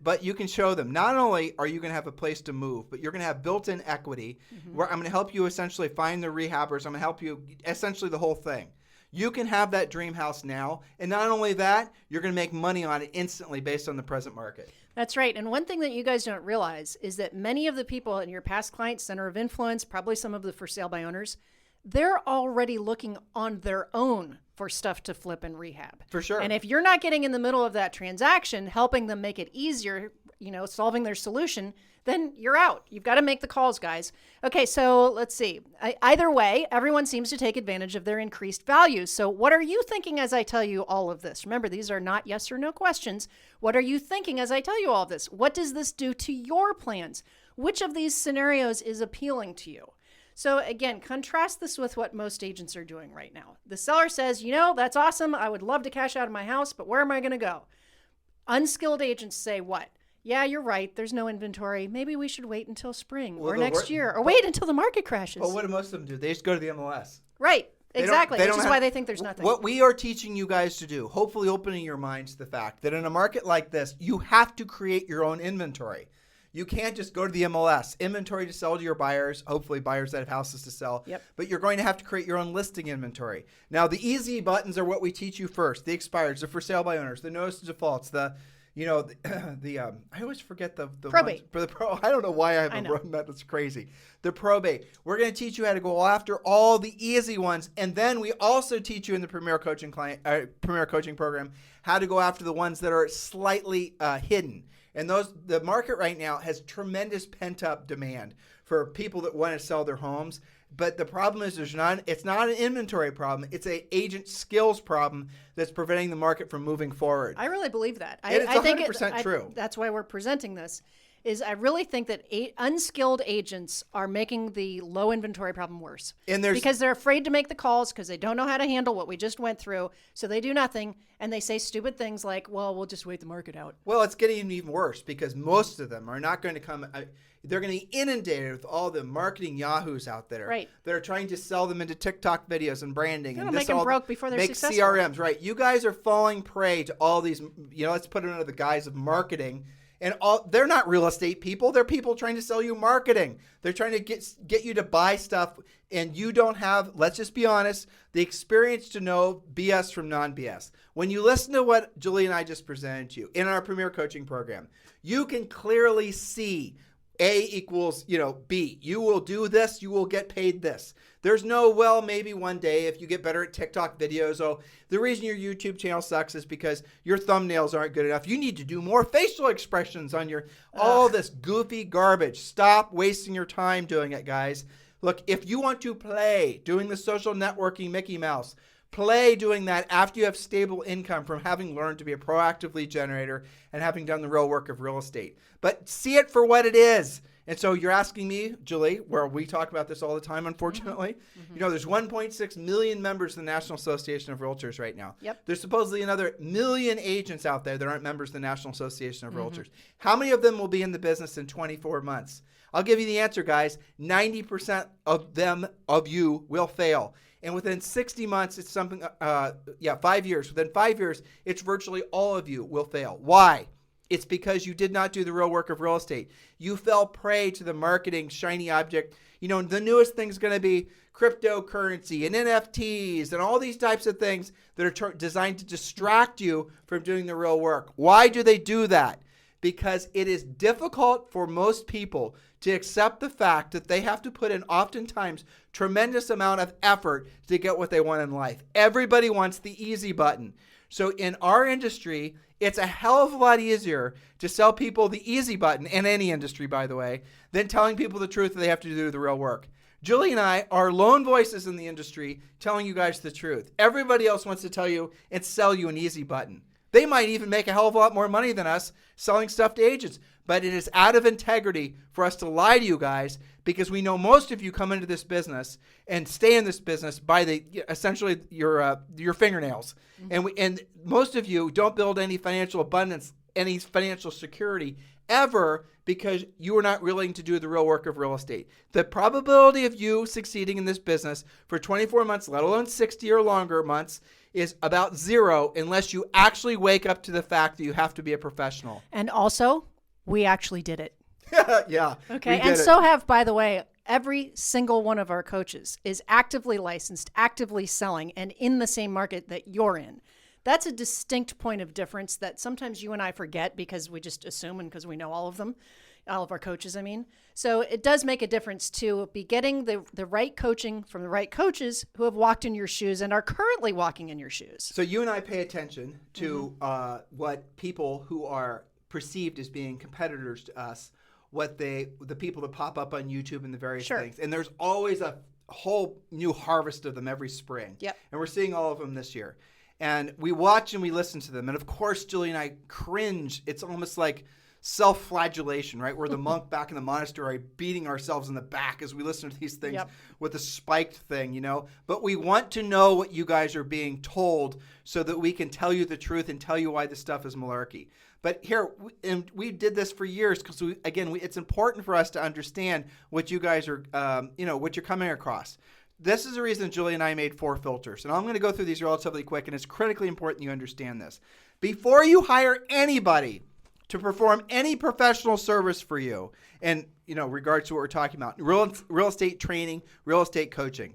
But you can show them, not only are you going to have a place to move, but you're going to have built-in equity where I'm going to help you essentially find the rehabbers. I'm going to help you essentially the whole thing. You can have that dream house now. And not only that, you're going to make money on it instantly based on the present market. That's right. And one thing that you guys don't realize is that many of the people in your past client center of influence, probably some of the for sale by owners, they're already looking on their own for stuff to flip and rehab. For sure. And if you're not getting in the middle of that transaction, helping them make it easier, solving their solution, then you're out. You've got to make the calls, guys. Okay, so let's see. Either way, everyone seems to take advantage of their increased values. So what are you thinking as I tell you all of this? Remember, these are not yes or no questions. What are you thinking as I tell you all of this? What does this do to your plans? Which of these scenarios is appealing to you? So again, contrast this with what most agents are doing right now. The seller says, that's awesome. I would love to cash out of my house, but where am I going to go? Unskilled agents say what? Yeah, you're right. There's no inventory. Maybe we should wait until spring or next year or wait until the market crashes. Well, what do most of them do? They just go to the MLS. Right. Exactly. Which is why they think there's nothing. What we are teaching you guys to do, hopefully opening your minds to the fact that in a market like this, you have to create your own inventory. You can't just go to the MLS. Inventory to sell to your buyers, hopefully buyers that have houses to sell. Yep. But you're going to have to create your own listing inventory. Now, the easy buttons are what we teach you first. The expireds, the for sale by owners, the notice of defaults, I always forget the probate. I don't know why I haven't run that. That's crazy. The probate. We're going to teach you how to go after all the easy ones, and then we also teach you in the Premier Coaching Program how to go after the ones that are slightly hidden. And the market right now has tremendous pent-up demand for people that want to sell their homes. But the problem is it's not an inventory problem. It's an agent skills problem that's preventing the market from moving forward. I really believe that. It's 100% true. That's why we're presenting this. I really think that unskilled agents are making the low inventory problem worse. Because they're afraid to make the calls because they don't know how to handle what we just went through. So they do nothing and they say stupid things like, well, we'll just wait the market out. Well, it's getting even worse because most of them are not going to come. They're going to be inundated with all the marketing yahoos out there that are trying to sell them into TikTok videos and branding. They'll make them broke before they're successful. CRMs, right? You guys are falling prey to all these, let's put it under the guise of marketing. And they're not real estate people. They're people trying to sell you marketing. They're trying to get you to buy stuff, and you don't have, let's just be honest, the experience to know BS from non-BS. When you listen to what Julie and I just presented to you in our Premier Coaching Program, you can clearly see A equals, B. You will do this, you will get paid this. There's no, well, maybe one day if you get better at TikTok videos, the reason your YouTube channel sucks is because your thumbnails aren't good enough. You need to do more facial expressions on all this goofy garbage. Stop wasting your time doing it, guys. Look, if you want to play doing the social networking Mickey Mouse, play doing that after you have stable income from having learned to be a proactive lead generator and having done the real work of real estate. But see it for what it is. And so you're asking me, Julie, where we talk about this all the time, unfortunately. Mm-hmm. There's 1.6 million members of the National Association of Realtors right now. Yep. There's supposedly another million agents out there that aren't members of the National Association of Realtors. How many of them will be in the business in 24 months? I'll give you the answer, guys. 90% of you will fail. And within 60 months, it's 5 years. Within 5 years, it's virtually all of you will fail. Why? It's because you did not do the real work of real estate. You fell prey to the marketing shiny object. The newest thing's going to be cryptocurrency and NFTs and all these types of things that are designed to distract you from doing the real work. Why do they do that? Because it is difficult for most people to accept the fact that they have to put in oftentimes tremendous amount of effort to get what they want in life. Everybody wants the easy button. So in our industry, it's a hell of a lot easier to sell people the easy button, in any industry, by the way, than telling people the truth that they have to do the real work. Julie and I are lone voices in the industry telling you guys the truth. Everybody else wants to tell you and sell you an easy button. They might even make a hell of a lot more money than us selling stuff to agents. But it is out of integrity for us to lie to you guys because we know most of you come into this business and stay in this business by essentially your fingernails. Mm-hmm. And most of you don't build any financial abundance, any financial security ever because you are not willing to do the real work of real estate. The probability of you succeeding in this business for 24 months, let alone 60 or longer months, is about zero unless you actually wake up to the fact that you have to be a professional. And also, we actually did it. Yeah. Okay. we And did it. so have, by the way, every single one of our coaches is actively licensed, actively selling, and in the same market that you're in. That's a distinct point of difference that sometimes you and I forget because we just assume and because we know all of them, all of our coaches, I mean. So it does make a difference to be getting the right coaching from the right coaches who have walked in your shoes and are currently walking in your shoes. So you and I pay attention to what people who are perceived as being competitors to us, the people that pop up on YouTube and the various things. And there's always a whole new harvest of them every spring. Yep. And we're seeing all of them this year. And we watch and we listen to them. And of course, Julie and I cringe. It's almost like self-flagellation, right? We're the monk back in the monastery beating ourselves in the back as we listen to these things with a spiked thing, you know? But we want to know what you guys are being told so that we can tell you the truth and tell you why this stuff is malarkey. But here, and we did this for years because, it's important for us to understand what you guys are, what you're coming across. This is the reason Julie and I made 4 filters. And I'm going to go through these relatively quick, and it's critically important you understand this. Before you hire anybody to perform any professional service for you, and, regards to what we're talking about, real estate training, real estate coaching,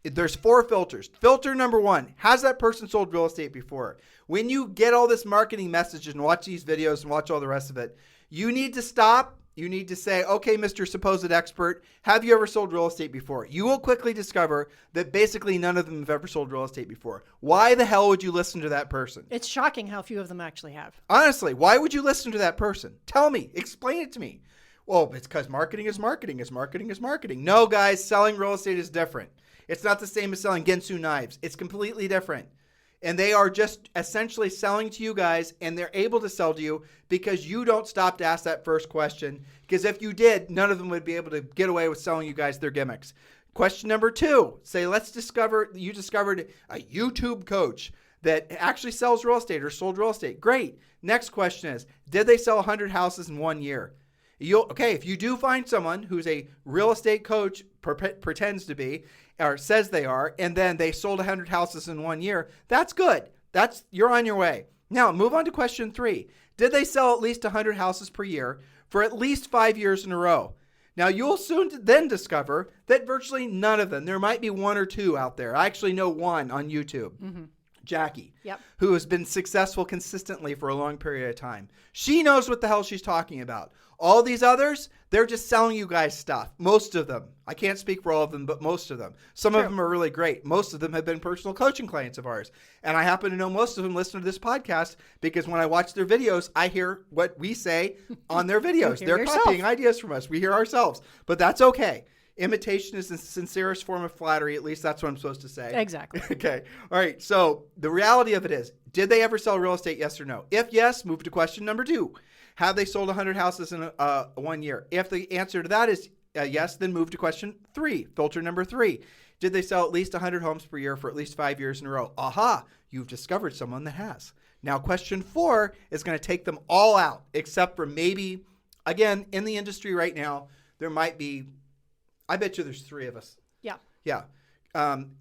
there's 4 filters. Filter number 1, has that person sold real estate before? When you get all this marketing message and watch these videos and watch all the rest of it, you need to stop. You need to say, okay, Mr. Supposed Expert, have you ever sold real estate before? You will quickly discover that basically none of them have ever sold real estate before. Why the hell would you listen to that person? It's shocking how few of them actually have. Honestly, why would you listen to that person? Tell me. Explain it to me. Well, it's because marketing is marketing is marketing is marketing. No, guys, selling real estate is different. It's not the same as selling Ginsu knives. It's completely different. And they are just essentially selling to you guys, and they're able to sell to you because you don't stop to ask that first question. Because if you did, none of them would be able to get away with selling you guys their gimmicks. Question number 2, say, you discovered a YouTube coach that actually sells real estate or sold real estate. Great. Next question is, did they sell 100 houses in 1 year? If you do find someone who's a real estate coach, pretends to be, or says they are, and then they sold 100 houses in 1 year, that's good. You're on your way. Now, move on to question 3. Did they sell at least 100 houses per year for at least 5 years in a row? Now, you'll soon then discover that virtually none of them, there might be 1 or 2 out there. I actually know one on YouTube. Jackie, who has been successful consistently for a long period of time. She knows what the hell she's talking about. All these others, they're just selling you guys stuff. Most of them. I can't speak for all of them, but most of them. Some of them are really great. Most of them have been personal coaching clients of ours. And I happen to know most of them listen to this podcast because when I watch their videos, I hear what we say on their videos. They're copying ideas from us. We hear ourselves. But that's okay. Imitation is the sincerest form of flattery. At least that's what I'm supposed to say. Exactly. Okay. All right. So the reality of it is, did they ever sell real estate? Yes or no? If yes, move to question number 2. Have they sold 100 houses in 1 year? If the answer to that is yes, then move to question 3, filter number 3. Did they sell at least 100 homes per year for at least 5 years in a row? Aha, you've discovered someone that has. Now, question 4 is going to take them all out, except for maybe, again, in the industry right now, there might be, I bet you there's 3 of us. Yeah.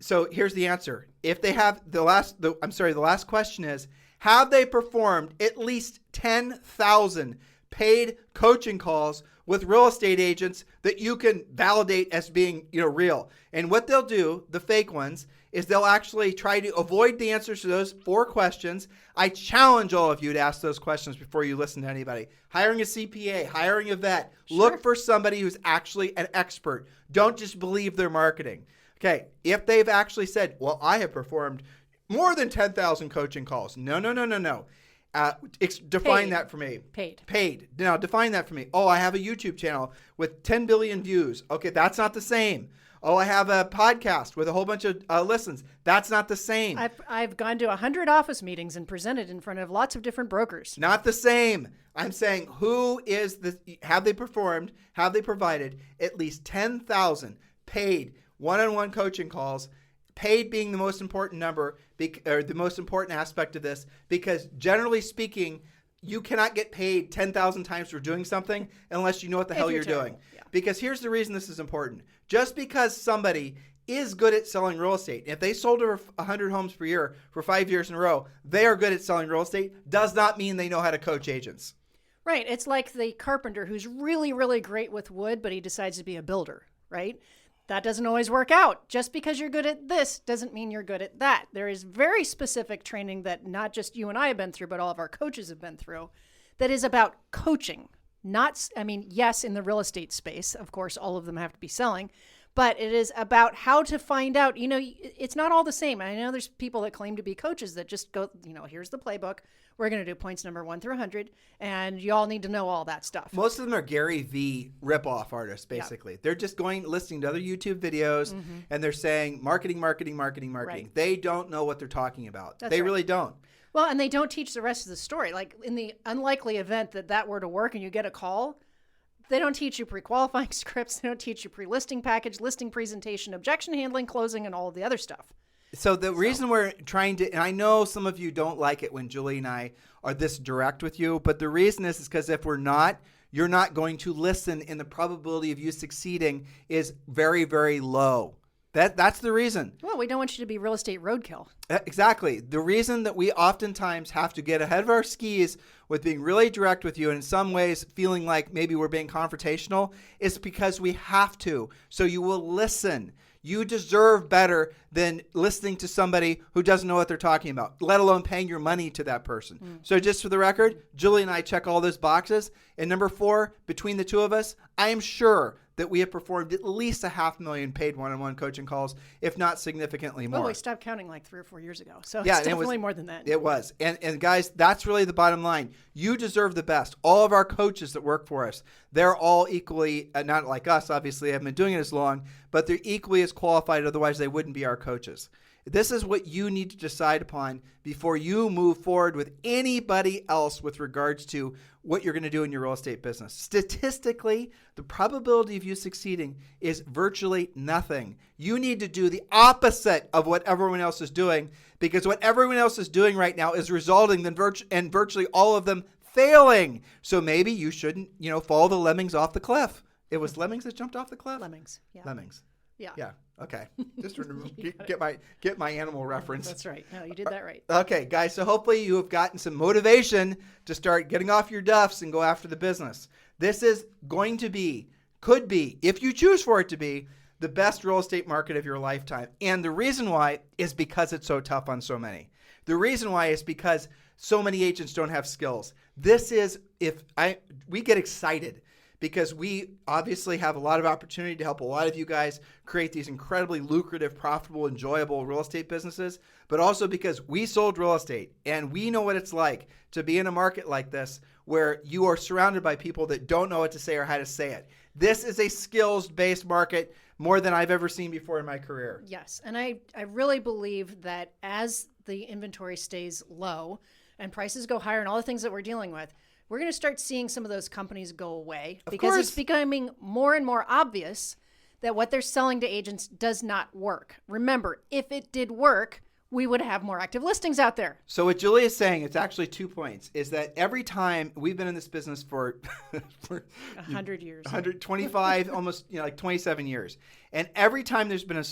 So here's the answer. If they have, the last question is, have they performed at least 10,000 paid coaching calls with real estate agents that you can validate as being, real? And what they'll do, the fake ones, is they'll actually try to avoid the answers to those 4 questions. I challenge all of you to ask those questions before you listen to anybody. Hiring a CPA, hiring a vet, look for somebody who's actually an expert. Don't just believe their marketing. Okay, if they've actually said, well, I have performed more than 10,000 coaching calls. No. Define that for me. Paid. Now, define that for me. Oh, I have a YouTube channel with 10 billion views. Okay, that's not the same. Oh, I have a podcast with a whole bunch of listens. That's not the same. I've gone to 100 office meetings and presented in front of lots of different brokers. Not the same. I'm saying have they performed, have they provided at least 10,000 paid one-on-one coaching calls, paid being the most important number, or the most important aspect of this, because generally speaking, you cannot get paid 10,000 times for doing something unless you know what the hell you're doing. Yeah. Because here's the reason this is important. Just because somebody is good at selling real estate, if they sold over 100 homes per year for 5 years in a row, they are good at selling real estate, does not mean they know how to coach agents. Right. It's like the carpenter who's really, really great with wood, but he decides to be a builder, right? That doesn't always work out. Just because you're good at this doesn't mean you're good at that. There is very specific training that not just you and I have been through, but all of our coaches have been through, that is about coaching. Yes, in the real estate space, of course, all of them have to be selling, but it is about how to find out, it's not all the same. I know there's people that claim to be coaches that just go, here's the playbook. We're going to do points number 1 through 100, and you all need to know all that stuff. Most of them are Gary V ripoff artists, basically. Yep. They're just listening to other YouTube videos, and they're saying marketing. Right. They don't know what they're talking about. They really don't. Well, and they don't teach the rest of the story. Like in the unlikely event that were to work and you get a call, they don't teach you pre-qualifying scripts. They don't teach you pre-listing package, listing presentation, objection handling, closing, and all of the other stuff. So the reason we're trying to, and I know some of you don't like it when Julie and I are this direct with you, but the reason is because if we're not, you're not going to listen, and the probability of you succeeding is very, very low. That's the reason. Well, we don't want you to be real estate roadkill. Exactly. The reason that we oftentimes have to get ahead of our skis with being really direct with you and in some ways feeling like maybe we're being confrontational is because we have to. So you will listen. You deserve better than listening to somebody who doesn't know what they're talking about, let alone paying your money to that person. So just for the record, Julie and I check all those boxes. And number 4, between the two of us, I am sure that we have performed at least 500,000 paid one-on-one coaching calls, if not significantly more. Oh, we stopped counting like 3 or 4 years ago. So yeah, it's definitely more than that. It was. And guys, that's really the bottom line. You deserve the best. All of our coaches that work for us, they're all equally, not like us, obviously, haven't been doing it as long, but they're equally as qualified. Otherwise, they wouldn't be our coaches. This is what you need to decide upon before you move forward with anybody else with regards to what you're going to do in your real estate business. Statistically, the probability of you succeeding is virtually nothing. You need to do the opposite of what everyone else is doing, because what everyone else is doing right now is resulting in virtually all of them failing. So maybe you shouldn't, follow the lemmings off the cliff. It was lemmings that jumped off the cliff? Lemmings. Yeah. Lemmings. Yeah. Yeah. Okay. Just remember, get my animal reference. That's right. No, you did that right. Okay, guys. So hopefully you have gotten some motivation to start getting off your duffs and go after the business. This is going to be, could be, if you choose for it to be, the best real estate market of your lifetime. And the reason why is because it's so tough on so many. The reason why is because so many agents don't have skills. This is, we get excited because we obviously have a lot of opportunity to help a lot of you guys create these incredibly lucrative, profitable, enjoyable real estate businesses, but also because we sold real estate and we know what it's like to be in a market like this where you are surrounded by people that don't know what to say or how to say it. This is a skills-based market more than I've ever seen before in my career. Yes, and I really believe that as the inventory stays low and prices go higher and all the things that we're dealing with, we're going to start seeing some of those companies go away because it's becoming more and more obvious that what they're selling to agents does not work. Remember, if it did work, we would have more active listings out there. So what Julie is saying, it's actually 2 points, is that every time we've been in this business for 100 years, 125, almost like 27 years. And every time there's been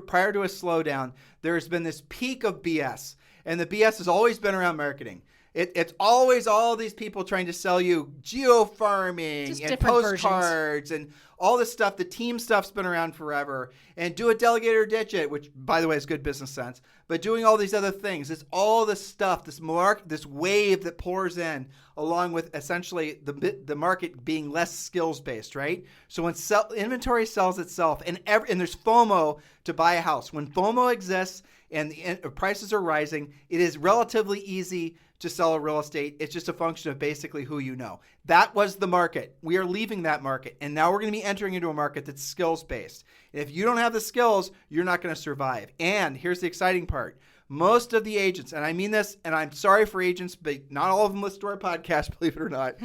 prior to a slowdown, there's been this peak of BS. And the BS has always been around marketing. It's always all these people trying to sell you geo-farming and postcards and all this stuff. The team stuff's been around forever. And do it, delegate or ditch it, which, by the way, is good business sense. But doing all these other things, it's all this stuff, this wave that pours in, along with essentially the market being less skills-based, right? So when inventory sells itself, and there's FOMO to buy a house. When FOMO exists and the prices are rising, it is relatively easy to sell a real estate. It's just a function of basically who you know. That was the market. We are leaving that market. And now we're going to be entering into a market that's skills-based. And if you don't have the skills, you're not going to survive. And here's the exciting part. Most of the agents, and I mean this, and I'm sorry for agents, but not all of them listen to our podcast, believe it or not.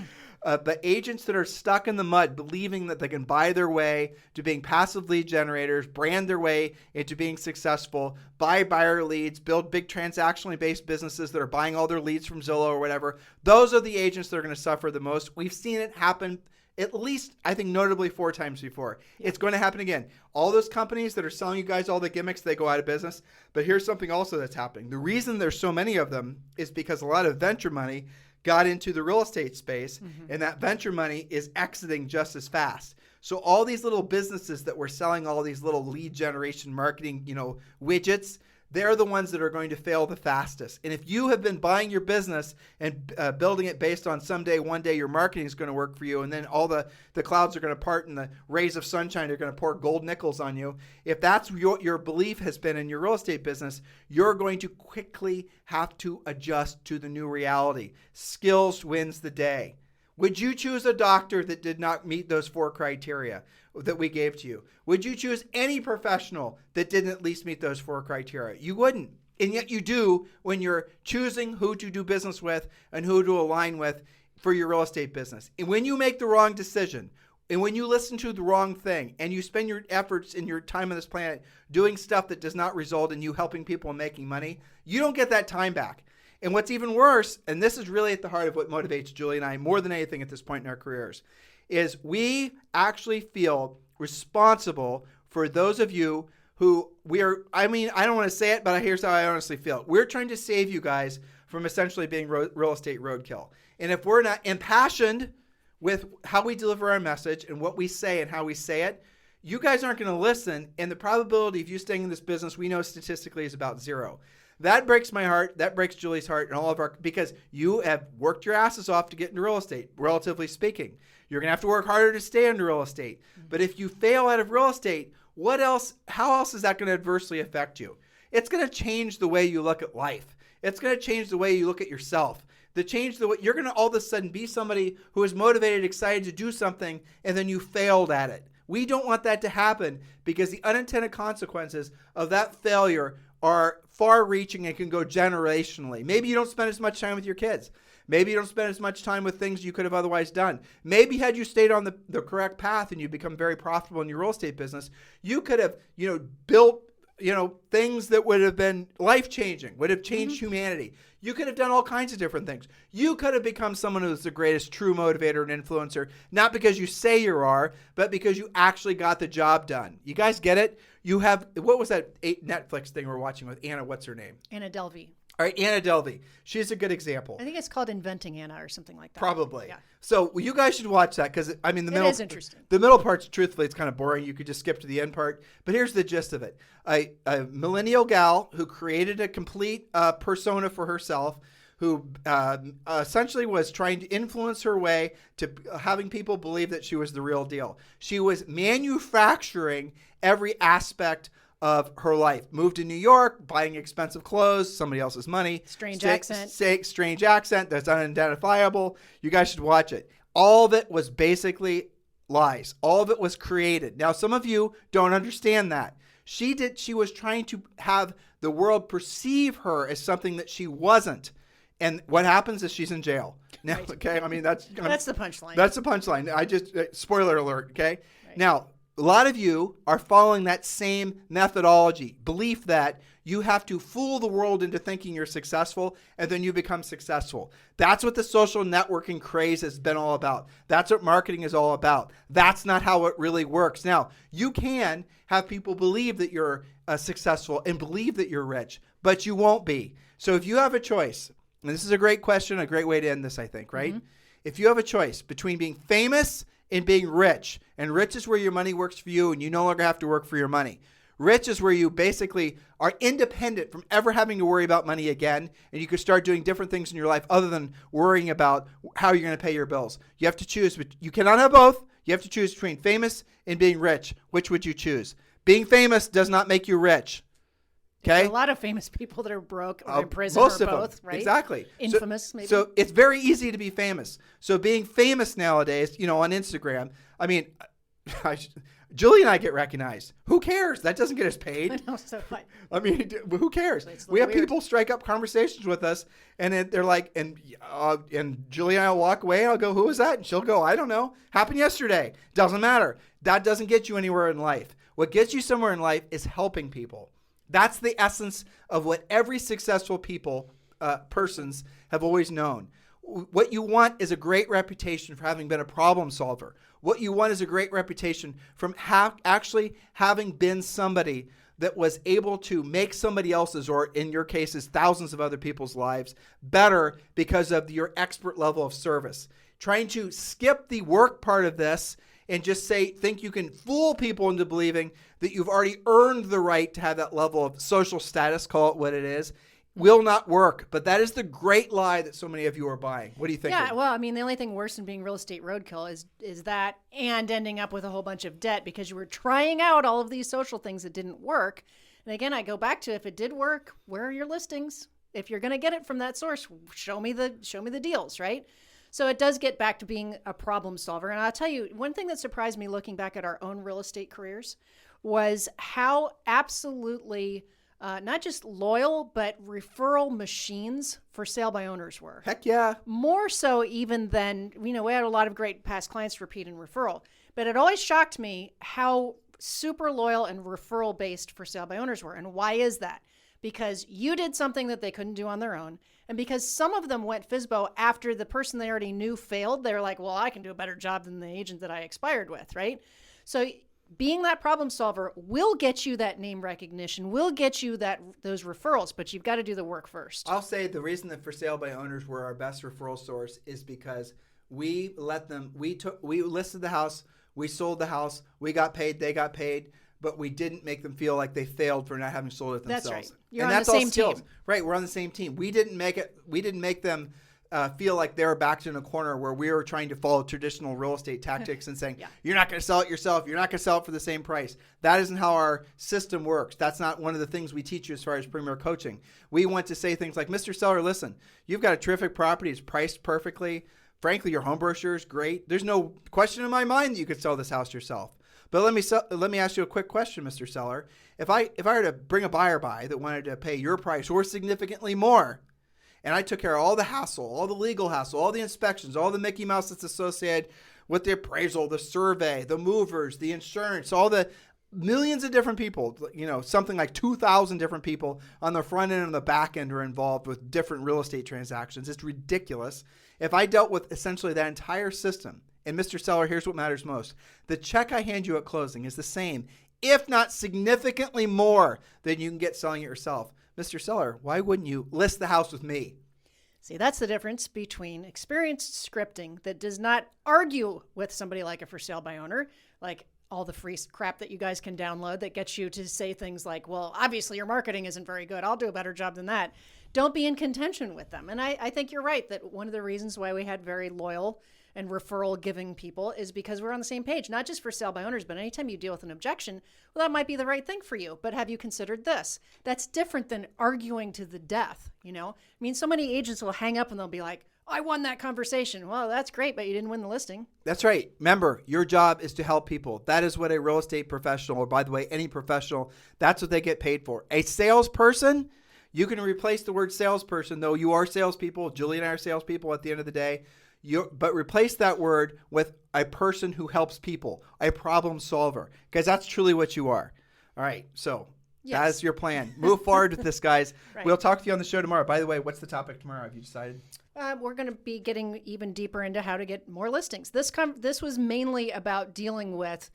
But agents that are stuck in the mud, believing that they can buy their way to being passive lead generators, brand their way into being successful, buy buyer leads, build big transactionally based businesses that are buying all their leads from Zillow or whatever, those are the agents that are going to suffer the most. We've seen it happen at least, I think, notably 4 times before. Yeah. It's going to happen again. All those companies that are selling you guys all the gimmicks, they go out of business. But here's something also that's happening. The reason there's so many of them is because a lot of venture money got into the real estate space, and that venture money is exiting just as fast. So all these little businesses that were selling all these little lead generation marketing, widgets, they're the ones that are going to fail the fastest. And if you have been buying your business and building it based on someday, one day, your marketing is going to work for you, and then all the clouds are going to part and the rays of sunshine are going to pour gold nickels on you, if that's your belief has been in your real estate business, you're going to quickly have to adjust to the new reality. Skills wins the day. Would you choose a doctor that did not meet those 4 criteria that we gave to you? Would you choose any professional that didn't at least meet those 4 criteria? You wouldn't. And yet you do when you're choosing who to do business with and who to align with for your real estate business. And when you make the wrong decision, and when you listen to the wrong thing, and you spend your efforts and your time on this planet doing stuff that does not result in you helping people and making money, you don't get that time back. And what's even worse, and this is really at the heart of what motivates Julie and I more than anything at this point in our careers, is we actually feel responsible for those of you who I don't want to say it, but here's how I honestly feel. We're trying to save you guys from essentially being real estate roadkill. And if we're not impassioned with how we deliver our message and what we say and how we say it, you guys aren't going to listen. And the probability of you staying in this business, we know statistically, is about 0. That breaks my heart. That breaks Julie's heart and all of because you have worked your asses off to get into real estate, relatively speaking. You're going to have to work harder to stay in real estate. But if you fail out of real estate, how else is that going to adversely affect you? It's going to change the way you look at life. It's going to change the way you look at yourself. You're going to all of a sudden be somebody who is motivated, excited to do something, and then you failed at it. We don't want that to happen because the unintended consequences of that failure are far-reaching and can go generationally. Maybe you don't spend as much time with your kids. Maybe you don't spend as much time with things you could have otherwise done. Maybe had you stayed on the correct path and you become very profitable in your real estate business, you could have, built, things that would have been life-changing, would have changed humanity. You could have done all kinds of different things. You could have become someone who's the greatest true motivator and influencer, not because you say you are, but because you actually got the job done. You guys get it? You have, what was that Netflix thing we're watching with Anna, what's her name? Anna Delvey. All right, Anna Delvey. She's a good example. I think it's called Inventing Anna or something like that. Probably. Yeah. So you guys should watch that because, the middle is interesting. The middle part's, truthfully, it's kind of boring. You could just skip to the end part. But here's the gist of it. A millennial gal who created a complete persona for herself, who essentially was trying to influence her way to having people believe that she was the real deal. She was manufacturing every aspect of her life. Moved to New York, buying expensive clothes, somebody else's money. Strange accent that's unidentifiable. You guys should watch it. All of it was basically lies. All of it was created. Now, some of you don't understand that. She was trying to have the world perceive her as something that she wasn't. And what happens is she's in jail. Now, right. Okay? that's the punchline. That's the punchline. Spoiler alert, okay? Right. Now, a lot of you are following that same methodology, belief that you have to fool the world into thinking you're successful, and then you become successful. That's what the social networking craze has been all about. That's what marketing is all about. That's not how it really works. Now, you can have people believe that you're successful and believe that you're rich, but you won't be. So if you have a choice, and this is a great question, a great way to end this, I think, right? Mm-hmm. If you have a choice between being famous and being rich, and rich is where your money works for you and you no longer have to work for your money. Rich is where you basically are independent from ever having to worry about money again, and you can start doing different things in your life other than worrying about how you're going to pay your bills. You have to choose, but you cannot have both. You have to choose between famous and being rich. Which would you choose? Being famous does not make you rich. Okay. There's a lot of famous people that are broke or in prison most or of both, them. right? Exactly. Infamous, maybe. So it's very easy to be famous. So being famous nowadays, on Instagram, Julie and I get recognized. Who cares? That doesn't get us paid. I know, so fun. I mean, who cares? It's a We have little weird. people strike up conversations with us, and they're like, and Julie and I will walk away, and I'll go, who was that? And she'll go, I don't know. Happened yesterday. Doesn't matter. That doesn't get you anywhere in life. What gets you somewhere in life is helping people. That's the essence of what every successful persons have always known. What you want is a great reputation for having been a problem solver. What you want is a great reputation from actually having been somebody that was able to make somebody else's, or in your cases, thousands of other people's lives better because of your expert level of service. Trying to skip the work part of this and just think you can fool people into believing that you've already earned the right to have that level of social status, call it what it is, will not work. But that is the great lie that so many of you are buying. What do you think? Yeah, well, I mean, the only thing worse than being real estate roadkill is that, and ending up with a whole bunch of debt because you were trying out all of these social things that didn't work. And again, I go back to, if it did work, where are your listings? If you're going to get it from that source, show me the deals, right? So it does get back to being a problem solver. And I'll tell you, one thing that surprised me looking back at our own real estate careers was how absolutely not just loyal, but referral machines for sale by owners were. Heck yeah. More so even than, we had a lot of great past clients repeat and referral. But it always shocked me how super loyal and referral based for sale by owners were. And why is that? Because you did something that they couldn't do on their own. And because some of them went FSBO after the person they already knew failed, they're like, well, I can do a better job than the agent that I expired with, right? So being that problem solver will get you that name recognition, will get you those referrals, but you've got to do the work first. I'll say the reason that for sale by owners were our best referral source is because we listed the house, we sold the house, we got paid, they got paid, but we didn't make them feel like they failed for not having sold it themselves. That's right. You're and on that's the all same skills. team. Right, we're on the same team. We didn't make them feel like they were backed in a corner where we were trying to follow traditional real estate tactics and saying, you're not going to sell it yourself. You're not going to sell it for the same price. That isn't how our system works. That's not one of the things we teach you as far as premier coaching. We want to say things like, Mr. Seller, listen, you've got a terrific property. It's priced perfectly. Frankly, your home brochure is great. There's no question in my mind that you could sell this house yourself. But let me ask you a quick question, Mr. Seller. If I were to bring a buyer by that wanted to pay your price or significantly more, and I took care of all the hassle, all the legal hassle, all the inspections, all the Mickey Mouse that's associated with the appraisal, the survey, the movers, the insurance, all the millions of different people, something like 2,000 different people on the front end and the back end are involved with different real estate transactions. It's ridiculous. If I dealt with essentially that entire system, and Mr. Seller, here's what matters most. The check I hand you at closing is the same, if not significantly more than you can get selling it yourself. Mr. Seller, why wouldn't you list the house with me? See, that's the difference between experienced scripting that does not argue with somebody like a for sale by owner, like all the free crap that you guys can download that gets you to say things like, well, obviously your marketing isn't very good. I'll do a better job than that. Don't be in contention with them. And I think you're right that one of the reasons why we had very loyal and referral giving people is because we're on the same page, not just for sale by owners, but anytime you deal with an objection, well, that might be the right thing for you. But have you considered this? That's different than arguing to the death. I mean, so many agents will hang up and they'll be like, I won that conversation. Well, that's great, but you didn't win the listing. That's right. Remember, your job is to help people. That is what a real estate professional, or by the way, any professional, that's what they get paid for. A salesperson, you can replace the word salesperson, though you are salespeople. Julie and I are salespeople at the end of the day. But replace that word with a person who helps people, a problem solver, because that's truly what you are. All right. So that is your plan. Move forward with this, guys. Right. We'll talk to you on the show tomorrow. By the way, what's the topic tomorrow? Have you decided? We're going to be getting even deeper into how to get more listings. This was mainly about dealing with,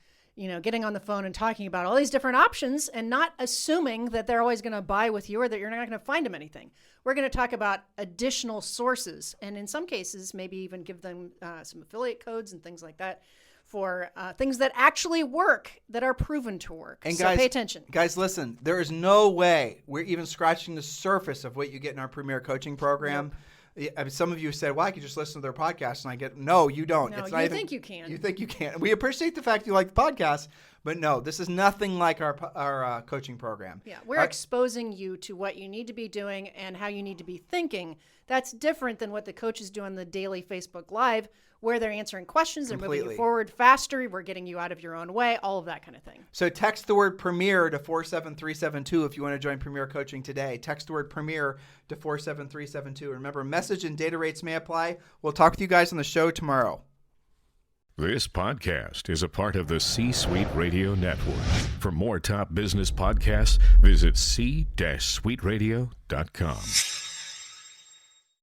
getting on the phone and talking about all these different options and not assuming that they're always going to buy with you or that you're not going to find them anything. We're going to talk about additional sources and in some cases, maybe even give them some affiliate codes and things like that for things that actually work, that are proven to work. And so guys, pay attention. Guys, listen, there is no way we're even scratching the surface of what you get in our Premier Coaching Program. Yep. I mean, some of you said, well, I could just listen to their podcast. And I get, no, you don't. No, it's you think you can. You think you can. We appreciate the fact you like the podcast, But no, this is nothing like our coaching program. Yeah, we're exposing you to what you need to be doing and how you need to be thinking. That's different than what the coaches do on the daily Facebook Live, where they're answering questions, they're moving you forward faster, we're getting you out of your own way, all of that kind of thing. So text the word Premier to 47372 if you want to join Premier Coaching today. Text the word Premier to 47372. Remember, message and data rates may apply. We'll talk with you guys on the show tomorrow. This podcast is a part of the C-Suite Radio Network. For more top business podcasts, visit c-suiteradio.com.